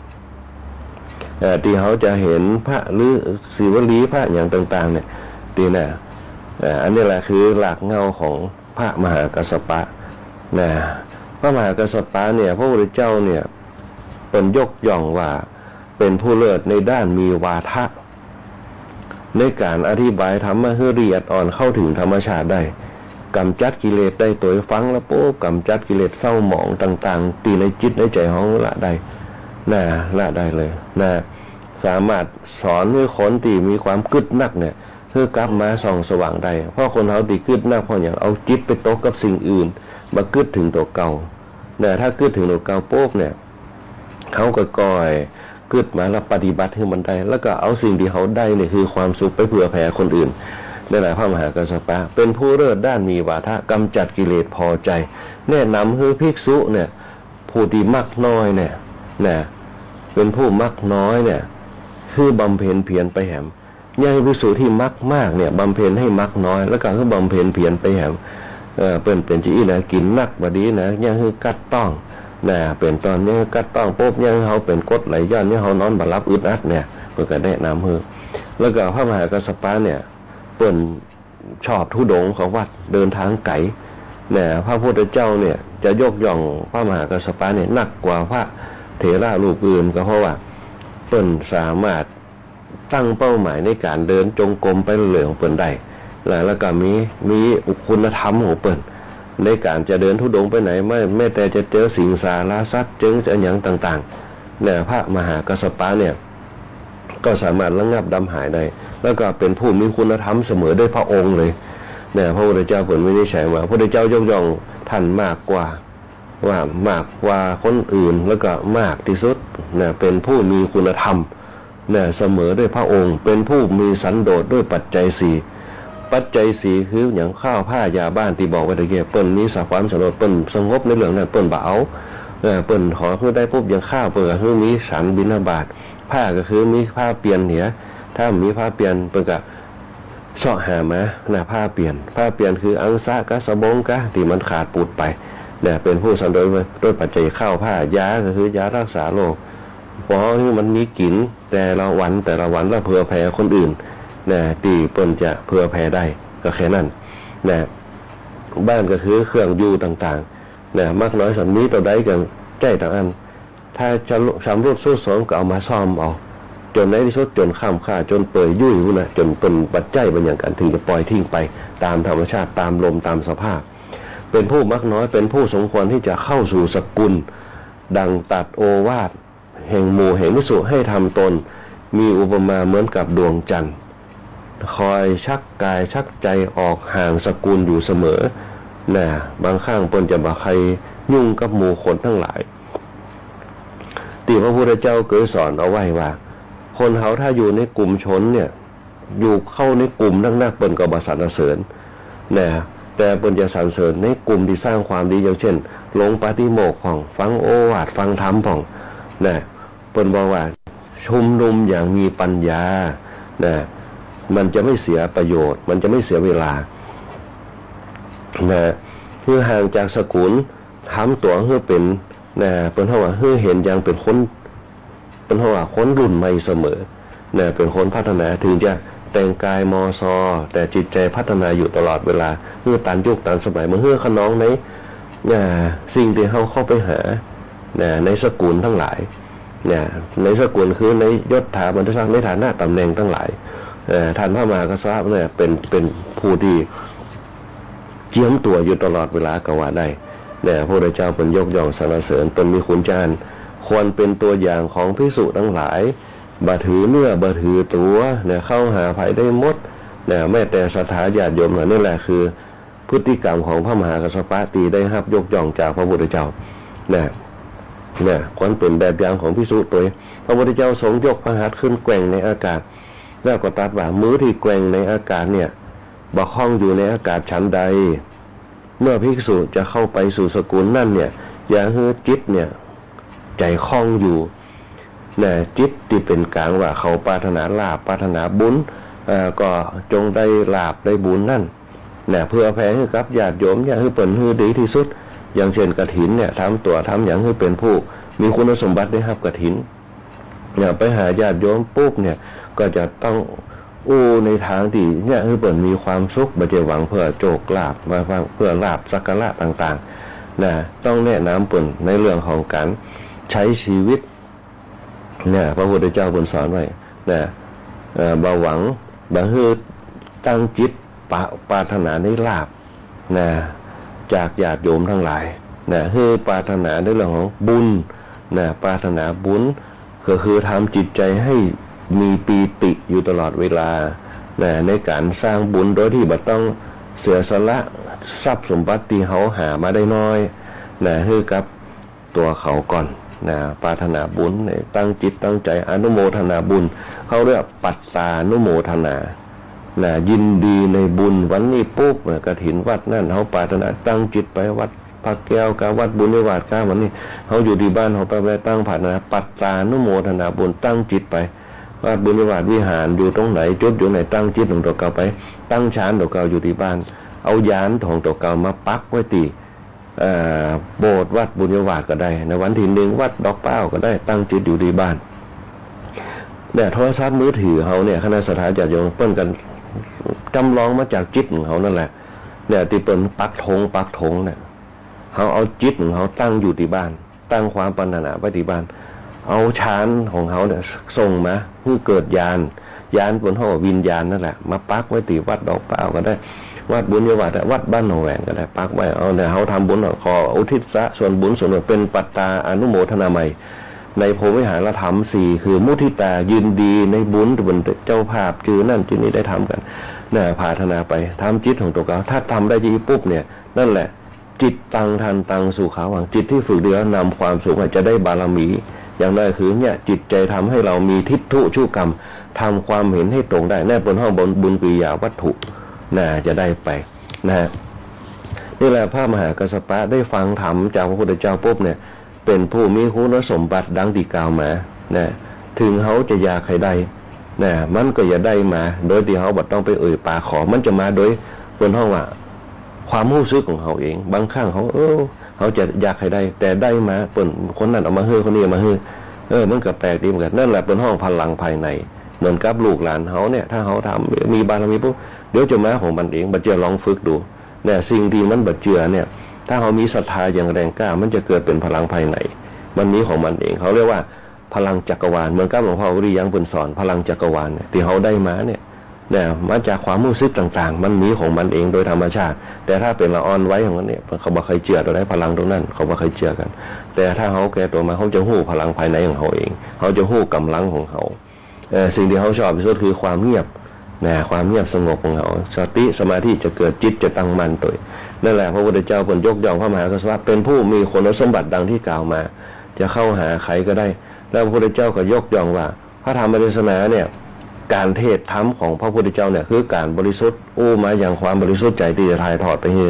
ที่เขาจะเห็นพระหรือศิวลีพระอย่างต่างๆเนี่ยที่อันนี้แหละคือหลักเงาของพระมหากัสสปะพระมหากัสสปะเนี่ยพระพุทธเจ้าเนี่ยเป็นยกย่องว่าเป็นผู้เลิศในด้านมีวาทะในการอธิบายธรรมะให้ละเอียดอ่อนเข้าถึงธรรมชาติได้กำจัดกิเลสได้ตัวฟังแล้วปุ๊บกำจัดกิเลสเศร้าหมองต่างๆตีในจิตในใจของละได้ละได้เลยสามารถสอนให้คนที่มีความกึดนักเนี่ยเพื่อกลับมาส่องสว่างได้เพราะคนเขาตีกึดนักเพราะอย่างเอาจิตไปตกกับสิ่งอื่นมากึดถึงตัวเก่าถ้ากึดถึงตัวเก่าปุ๊บเนี่ย เขาก็ก่อยกึดมาแล้วปฏิบัติให้มันได้แล้วก็เอาสิ่งที่เขาได้เนี่ยคือความสุขไปเผื่อแผ่คนอื่นนั่นแหละพระมหากัสสปะเป็นผู้เลิศด้านมีวาทะกำจัดกิเลสพอใจแนะนำให้ภิกษุเนี่ยผู้ที่มักน้อยเนี่ยนะเป็นผู้มักน้อยเนี่ยคือบำเพ็ญเพียรไปแหมยังภิกษุที่มักมากเนี่ยบำเพ็ญให้มักน้อยแล้วก็คือบำเพ็ญเพียรไปแหมเป็นจีนะกินนักบดีนะยังคือกัดต้องนะเป็นตอนนี้กัดต้องปุ๊บยังเขาเป็นกดไหลย้อนยังเขานอนบัรับอึดอัดเนี่ยเพื่อก็แนะนำเพื่อแล้วก็พระมหากัสสปะเนี่ยเปิ่นชอบธุดงค์ของวัดเดินทางไกลเนี่ยพระพุทธเจ้าเนี่ยจะยกย่องพระมหากัสสปะเนี่ยหนักกว่าพระเถระรูปอื่นก็เพราะว่าเปิ่นสามารถตั้งเป้าหมายในการเดินจงกรมไปเรื่อยๆของเปิ่นได้แล้วก็มีคุณธรรมของเปิ่นในการจะเดินธุดงค์ไปไหนแม้แต่จะเจอสิงสารสัตว์เจออย่างต่างๆเนี่ยพระมหากัสสปะเนี่ยก็สามารถระงับดำหายได้แล้วก็เป็นผู้มีคุณธรรมเสมอด้วยพระองค์เลยเนี่ยพระพุทธเจ้าผลวินิจฉัยว่าพระพุทธเจ้ายกย่องท่านมากกว่าคนอื่นแล้วก็มากที่สุดเนี่ยเป็นผู้มีคุณธรรมเนี่ยเสมอด้วยพระองค์เป็นผู้มีสันโดษด้วยปัจจัยสี่ปัจจัยสี่คืออย่างข้าวผ้ายาบ้านที่บอกไว้ตะเกียบเปิ้นมีสักความสันโดษเปิ้นสงบในเรื่องนั้นเปิ้นบ่เอาเปิ้นขอเพื่อได้ปุ๊บอย่างข้าวเปิ้นก็คือมีฉันบิณฑบาตผ้าก็คือมีผ้าเปลี่ยนเนี่ยถ้ามีผ้าเปลี่ยนเปิ้นก็เสาะหามาผ้าเปลี่ยนคืออังสะกะสบงกะที่มันขาดปูดไปเนี่ยเป็นผู้สันโดษด้วยปัจจัยข้าวผ้ายาก็คือยารักษาโรคเพราะที่มันมีกลิ่นแต่ละวันแล้วเผื่อแผ่คนอื่นนะตีเปิ้นจะเผื่อแผ่ได้ก็แค่นั้นนะบ้านก็คือเครื่องอยู่ต่างๆนะมากน้อยสันนี้ต่อใดกันใจต่างอันถ้าจะชำรุดทรุดโทรมก็เอามาซ่อมเอาจนในที่สุดจนข้ามค่าจนเปื่อยยุ่ยนะจนเป็นปัจจัยบางอย่างกันถึงจะปล่อยทิ้งไปตามธรรมชาติตามลมตามสภาพเป็นผู้มักน้อยเป็นผู้สมควรที่จะเข้าสู่สกุลดังตัดโอวาทแห่งหมู่แห่งภิกษุให้ทำตนมีอุปมาเหมือนกับดวงจันทร์คอยชักกายชักใจออกห่างสกุลอยู่เสมอนะบางข้างปนจะบ่ใครยุ่งกับหมู่คนทั้งหลายที่พระพุทธเจ้าเคยสอนเอาไว้ว่าคนเขาถ้าอยู่ในกลุ่มชนเนี่ยอยู่เข้าในกลุ่มนักเปิ่นก็บ่สรรเสริญนะแต่เปิ่นจะสรรเสริญในกลุ่มที่สร้างความดีอย่างเช่นลงปาฏิโมกข์ของฟังโอวาทฟังธรรมของนะเปิ่นบอกว่าชุมนุมอย่างมีปัญญานะมันจะไม่เสียประโยชน์มันจะไม่เสียเวลานะเพื่อห่างจากสกุลทำตัวเพื่อเป็นนะเป็นเท่าว่าเพื่อเห็นอย่างเป็นคนเป็นเท่าว่าคนรุ่นใหม่เสมอนะเป็นคนพัฒนาถึงจะแต่งกายมอซอแต่จิตใจพัฒนาอยู่ตลอดเวลาเพื่อตันยุคตันสมัยมาเพื่อขน้องในสิ่งที่เขาเข้าไปหาในสกุลทั้งหลายในสกุลคือในยศถาบรรดาศักดิ์ในฐานะตำแหน่งทั้งหลายท่านพระมหากัสสปะเนี่ยเป็นผู้ที่เจียมตัวอยู่ตลอดเวลาก็ว่าได้เนี่ยพระพุทธเจ้าเป็นยกย่องสรรเสริญตนมีขุนจารย์ควรเป็นตัวอย่างของภิกษุทั้งหลายบ่ถือเนื้อบ่ถือตัวเนี่ยเข้าหาภัยได้หมดเนี่ยแม้แต่ศรัทธาญาติโยมนี่แหละคือพฤติกรรมของพระมหากัสสปะตีได้รับยกย่องจากพระพุทธเจ้าเนี่ยควรเป็นแบบอย่างของภิกษุตัวพระพุทธเจ้าทรงยกพระหัตถ์ขึ้นแกว่งในอากาศแล้วก็ตรัสว่ามือที่แกว่งในอากาศเนี่ยบ่คล้องอยู่ในอากาศชั้นใดเมื่อภิกษุจะเข้าไปสู่สกุลนั่นเนี่ยอย่าให้จิตเนี่ยใจคล้องอยู่นะจิตที่เป็นกลางว่าเขาปรารถนาลาภปรารถนาบุญก็จงได้ลาภได้บุญนั่นนะเพื่อแผ่ให้กับญาติโยมอย่าให้เปิ่นให้ดีที่สุดอย่างเช่นกฐินเนี่ยทำอย่างให้เป็นผู้มีคุณสมบัติได้รับกฐินเนี่ยไปหาญาติโยมปุ๊บเนี่ยก็จะต้องในทางที่เนี่ยคือเปิ่นมีความสุขบ่ได้หวังเพื่อโชคลาภเพื่อลาภสักการะต่างๆนะต้องแนะนำเปิ่นในเรื่องของการใช้ชีวิตเนี่ยพระพุทธเจ้าเปิ่นสอนไว้นะบ่หวังบ่ฮือตั้งจิตปรารถนาในลาภนะจากญาติโยมทั้งหลายนะฮือปรารถนาในเรื่องของบุญนะปรารถนาบุญก็คือทำจิตใจให้มีปีติอยู่ตลอดเวลาในการสร้างบุญโดยที่บ่ต้องเสียสละทรัพย์สมบัติที่เขาหามาได้น้อยคือกับตัวเขาก่อน นะปรารถนาบุญเนี่ยตั้งจิตตั้งใจอนุโมทนาบุญเขาเรียกปัตตานุโมทนานะยินดีในบุญวันนี้ปุ๊บกฐินวัดนั่นเขาปรารถนาตั้งจิตไปวัดพระแก้วกับวัดบุญนิวาสก้าวันนี้เขาอยู่ที่บ้านเขาไปตั้งปรารถนาปัตตานุโมทนาบุญตั้งจิตไปวัดบุญนิวาสวิหารอยู่ตรงไหนจุดอยู่ไหนตั้งจิตของตัวเก่าไปตั้งฌานตัวเก่าอยู่ที่บ้านเอายานของตัวเก่ามาปักไว้ตีโบสถ์วัดบุญนิวาสก็ได้ในวันที่หนึ่งวัดดอกเป้าก็ได้ตั้งจิตอยู่ที่บ้านเนี่ยโทรศัพท์มือถือเขาเนี่ยคณะสัตยาญาติโยมเปิ้นกันจำลองมาจากจิตของเขานั่นแหละเนี่ยที่เปิ้นปักธงเนี่ยเขาเอาจิตของเขาตั้งอยู่ที่บ้านตั้งความปรารถนาไว้ที่บ้านเอาฌานของเขาเนี่ยส่งมาเพื่อเกิดญาณบนห้องวิญญาณนั่นแหละมาปักไว้ที่วัดดอกเป้าก็ได้วัดบุญนิวาสวัดบ้านหนองแหวนก็ได้ปักไว้เอาเนี่ยเขาทำบุญขออุทิศส่วนบุญส่วนหนึ่งเป็นปัตตาอนุโมทนาใหม่ในพรหมวิหารธรรม4คือมุทิตายินดีในบุญที่เป็นเจ้าภาพจือนั่นจือนี้ได้ทำกันเนี่ยพาธนาไปทำจิตของตัวเขาถ้าทำได้จีปุ๊บเนี่ยนั่นแหละจิตตังทันตังสู่ขาวังจิตที่ฝึกเดือนำความสุขจะได้บารมีอย่างน้อยคือเนี่ยจิตใจทำให้เรามีทิฏฐุชุกรรมทำความเห็นให้ตรงได้แน่บนห้องบนบุญกิริยาวัตถุน่าจะได้ไปนะนี่แหละพระมหากัสสปะได้ฟังธรรมจากพระพุทธเจ้าปุ๊บเนี่ยเป็นผู้มีคุณสมบัติดังที่กล่าวมานะถึงเขาจะอยากให้ได้นะมันก็อย่าได้มาโดยที่เขาบัดต้องไปปากขอมันจะมาโดยบนห้องว่าความรู้สึกของเขาเองบางครั้งเขาจะอยากให้ได้แต่ได้มาเปิ่นคนนั้นเอามาเฮ้อคนนี้มาเฮ้อมันก็แปลกดีเหมือนกันนั่นแหละเป็นห้องพลังภายในเหมือนกับลูกหลานเขาเนี่ยถ้าเขาทำมีบารมีปุ๊บเดี๋ยวจะมาของมันเองบัดเจือลองฝึกดูเนี่ยสิ่งที่มันบัดเจือเนี่ยถ้าเขามีศรัทธาอย่างแรงกล้ามันจะเกิดเป็นพลังภายในมันมีของมันเองเขาเรียกว่าพลังจักรวาลเหมือนกับหลวงพ่อวิริยังเพิ่นสอนพลังจักรวาลเนี่ยที่เขาได้มาเนี่ยมาจากความรู้สึกต่างๆมันมีของมันเองโดยธรรมชาติแต่ถ้าเป็นละอ่อนไว้ของมันเนี่ยเขาบอกใครเจือตัวได้พลังตรงนั้นเขาบอกใครเจือกันแต่ถ้าเขาแก่ตัวมาเขาจะหู้พลังภายในของเขาเองเขาจะหู้กำลังของเขาสิ่งที่เขาชอบที่สุดคือความเงียบความเงียบสงบของเขาสติสมาธิจะเกิดจิตจะตั้งมั่นตัวนั่นแหละพระพุทธเจ้าเพิ่นยกย่องพระมหากัสสปะเป็นผู้มีคุณสมบัติดังที่กล่าวมาจะเข้าหาใครก็ได้แล้วพระพุทธเจ้าก็ยกย่องว่าพระธรรมเทศนาเนี่ยการเทศธรรมของพระพุทธเจ้าเนี่ยคือการบริสุทธิ์มาอย่างความบริสุทธิ์ใจที่จะถ่ายทอดไปให้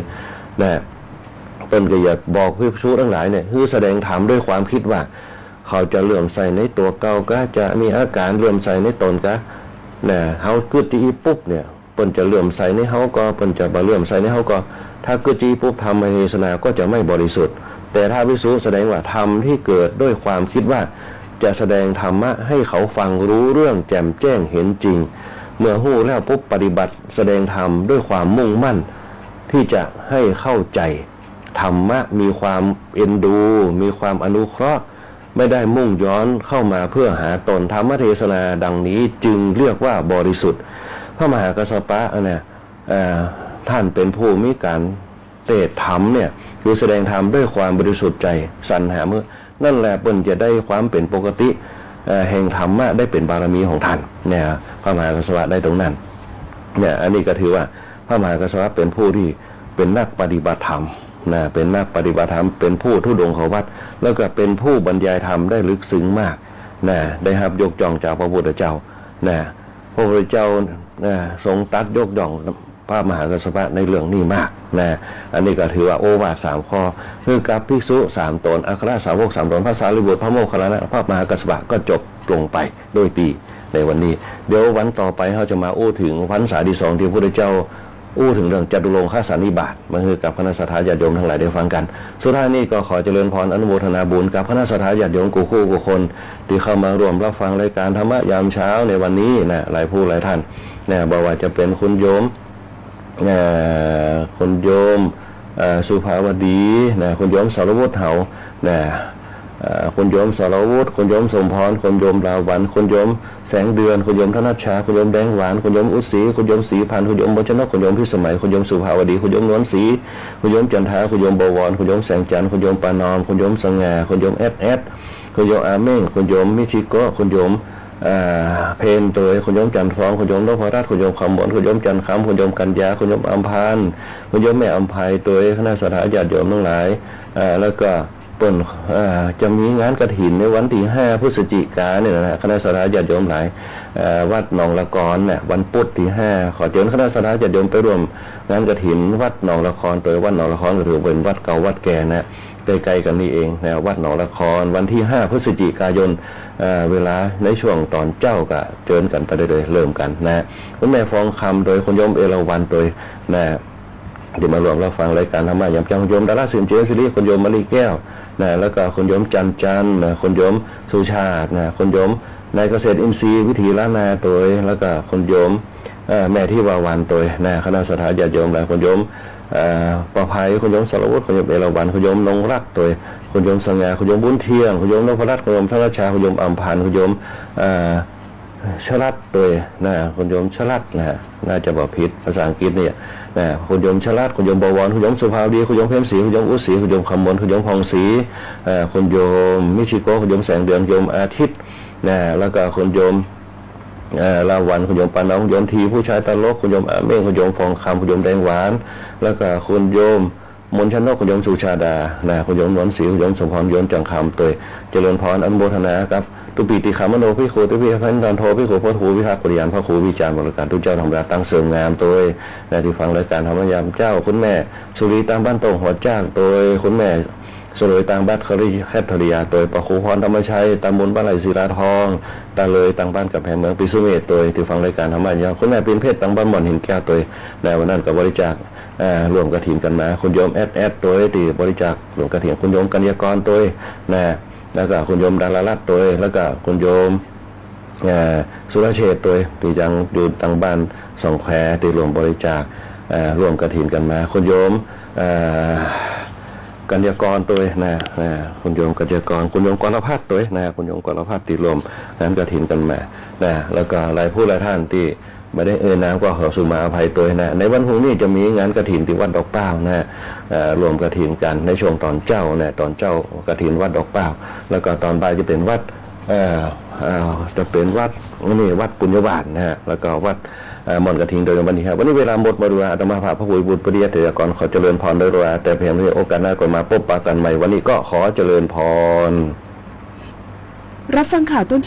เป็นก็อย่าบอกภิกษุทั้งหลายเนี่ยคือแสดงธรรมด้วยความคิดว่าเขาจะเลื่อมใสในตัวเก่าก็จะมีอาการเลื่อมใสในตนก็เขากึศจีปุ๊บเนี่ยเปิ้นจะเลื่อมใสในเขาก็เปิ้นจะบ่เลื่อมใสในเขาก็ถ้ากึศจีปุ๊บธรรมเทศนาก็จะไม่บริสุทธิ์แต่ถ้าภิกษุแสดงว่าธรรมที่เกิดด้วยความคิดว่าจะแสดงธรรมะให้เขาฟังรู้เรื่องแจ่มแจ้งเห็นจริงเมื่อหู้แล้วปุ๊บปฏิบัติแสดงธรรมด้วยความมุ่งมั่นที่จะให้เข้าใจธรรมะมีความเอ็นดูมีความอนุเคราะห์ไม่ได้มุ่งย้อนเข้ามาเพื่อหาตนธรรมเทศนาดังนี้จึงเรียกว่าบริสุทธิ์พระมหากัสสปะเนี่ยท่านเป็นผู้มีการเทศธรรมเนี่ยคือแสดงธรรมด้วยความบริสุทธิ์ใจสรรหาเมื่อนั่นแหละเปิ้นจะได้ความเป็นปกติแห่งธรรมะได้เป็นบารมีของท่านเนี่ยพระมหากัสสปะได้ตรงนั้นเนี่ยอันนี้ก็ถือว่าพระมหากัสสปะเป็นผู้ที่เป็นนักปฏิบัติธรรมเป็นนักปฏิบัติธรรมเป็นผู้ธุดงค์เขาวัดแล้วก็เป็นผู้บรรยายธรรมได้ลึกซึ้งมากได้รับยกย่องจากพระพุทธเจ้าพระพุทธเจ้าทรงตัดยกย่องพระมหากัสสปะในเรื่องนี้มากอันนี้ก็ถือว่าโอวาท3ข้อคือกับภิกษุ3ตนอัครสาวก3ตนพระสารีบุตรพระโมคคัลลานะพระมหากัสสปะก็จบลงไปโดยดีในวันนี้เดี๋ยววันต่อไปเราจะมาถึงพรรษาที่2ที่พระพุทธเจ้าถึงเรื่องจตุรงคสันนิบาตมาคือกับคณะสัตยาญาติโยมทั้งหลายได้ฟังกันสุดท้ายนี้ก็ขอเจริญพรอนุโมทนาบุญกับคณะสัตยาญาติโยมกูคู่กูคนที่เข้ามาร่วมรับฟังรายการธรรมะยามเช้าในวันนี้หลายผู้หลายท่านบอกว่าจะเป็นคุณโยมสุภาวดีคุณโยมสารวุฒิเหาคุณโยมสารวุฒิคุณโยมสมพรคุณโยมราวันคุณโยมแสงเดือนคุณโยมธนัชชาคุณโยมแดงหวานคุณโยมอุศรีคุณโยมศรีพันธ์คุณโยมบญชนกคุณโยมพิสมัยคุณโยมสุภาวดีคุณโยมนวลศรีคุณโยมจันทาคุณโยมบวรคุณโยมแสงจันทร์คุณโยมปานอมคุณโยมสง่าคุณโยมเอสคุณโยมอาเม่งคุณโยมมิชิโกคุณโยมเพนตัวคุณโยมจันทร์ฟองคุณโยมนพรัตน์คุณโยมคำบนคุณโยมจันทร์คำคุณโยมกัญญาคุณโยมอัมพานคุณโยมแม่อัมภัยตัวคณะสัตยาญาติโยมทั้งหลายแล้วก็เ ปิ่นจะมีงานกฐินในวันที่5 พฤศจิกายนเนี่ยนะคณะสัตยาญาติโยมหลายวัดหนองละกรเนี่ยวันพุธที่5ขอเชิญคณะสัตยาญาติโยมไปร่วมงานกฐินวัดหนองละครโดยวัดหนองละครก็ถือเป็นวัดเก่าวัดแก่นะใกล้ๆกันนี่เองนะวัดหนองละครวันที่5 พฤศจิกายนเวลาในช่วงตอนเจ้าก็เชิญกันไปเลยเริ่มกันนะคุณแม่ฟองคำโดยคุณโยมเอราวัณโดยนะเดี๋ยวมารวมเราฟังรายการธรรมะอย่างจังโยมดาราสินเจริญศิริคุณโยมมะลิแก้วนะแล้วก็คุณโยมจันนะคุณโยมสุชาตินะคุณโยมนายเกษตรอินทรีย์วิถีล้านนาตัวแล้วก็คุณโยมแม่ที่วาวันตัวนะคณะสัตยาญาติโยมหลายคุณโยมประภัยคุณโยมสารวุฒิคุณโยมเอราวัณคุณโยมนงรักตัวคุณโยมสง่าคุณโยมบุญเที่ยงคุณโยมนพรัตน์คุณโยมธนชาคุณโยมอัมพันธ์คุณโยมชลัดตัวนะคุณโยมชลัดนะน่าจะบอกผิดภาษาอังกฤษเนี่ยนะคุณโยมชลัดคุณโยมบวรคุณโยมสุภาพดีคุณโยมเพ็ญศรีคุณโยมอุศรีคุณโยมคำมลคุณโยมพองศรีคุณโยมมิชิโกคุณโยมแสงเดือนคุณโยมอาทิตย์นะแล้วก็คุณโยมลาวันคุณโยมปาน้องคุณโยมทีผู้ชายตลกคุณโยมอาเม่งคุณโยมฟองคำคุณโยมแดงหวานแล้วก็คุณโยมมนชนกคุณโยมสุชาดานะคุณโยมนวลศรีคุณโยมสมพรโยมจังคำตัวเจริญพรอนุโมทนาครับตุปีติขามโนพิโคตุพิพันธ์ดันโทพิโคพระครูวิทักษ์ปริยานพระครูวิจารณ์บริการทุกเจ้าธรรมดาตั้งเสริมงามตัวนะที่ฟังรายการธรรมยามเจ้าคุณแม่สุรีตามบ้านตรงหัวจ้างตัวคุณแม่สลยต่างบ้านคริแคทริยาตัวประครูพรธรรมชัยตำบลบ้านไหลศิลาทองตาเลยต่างบ้านกับแห่งเมืองปิสุเมตตัวที่ฟังรายการธรรมยามคุณแม่เป็นเพศต่างบ้านหม่อนหินแก้วตัวในวันนั้นกับบริจาครวมกฐินกันมาคุณโยมแอดตัวที่บริจาครวมกฐินคุณโยมกัญญากรตัวนะแล้วก็คุณโยมดาราลัตตัวแล้วก็คุณโยมสุรเชษตัวที่ยังอยู่ต่างบ้านสองแควที่รวมบริจาครวมกฐินกันมาคุณโยมกัญญากรตัวนะคุณโยมกัญญากรคุณโยมกรพัฒน์ตัวนะคุณโยมกรพัฒน์ที่รวมนั้นกฐินกันมานะแล้วก็หลายผู้หลายท่านที่ไม่ได้น้ำก็ขอสุมาอภัยตัวนะในวันพรุ่งนี้จะมีงานกฐินที่วัดดอกเป้านะรวมกฐินกันในช่วงตอนเจ้านะตอนเจ้ากฐินวัดดอกเป้าแล้วก็ตอนบ่ายจะเป็นวัดจะเป็นวัดนี่วัดปุญญวาสนะฮะแล้วก็วัดมอนกฐินโดยวันนี้ครับวันนี้เวลาหมดมาดูอาตมาภาพพระพุทธบุตรปริยัติกรขอเจริญพรโดยรวแต่เพียงเพื่อโอกาสหน้าก่อนมาพบปะกันใหม่วันนี้ก็ขอเจริญพร รับฟังข่าวต้น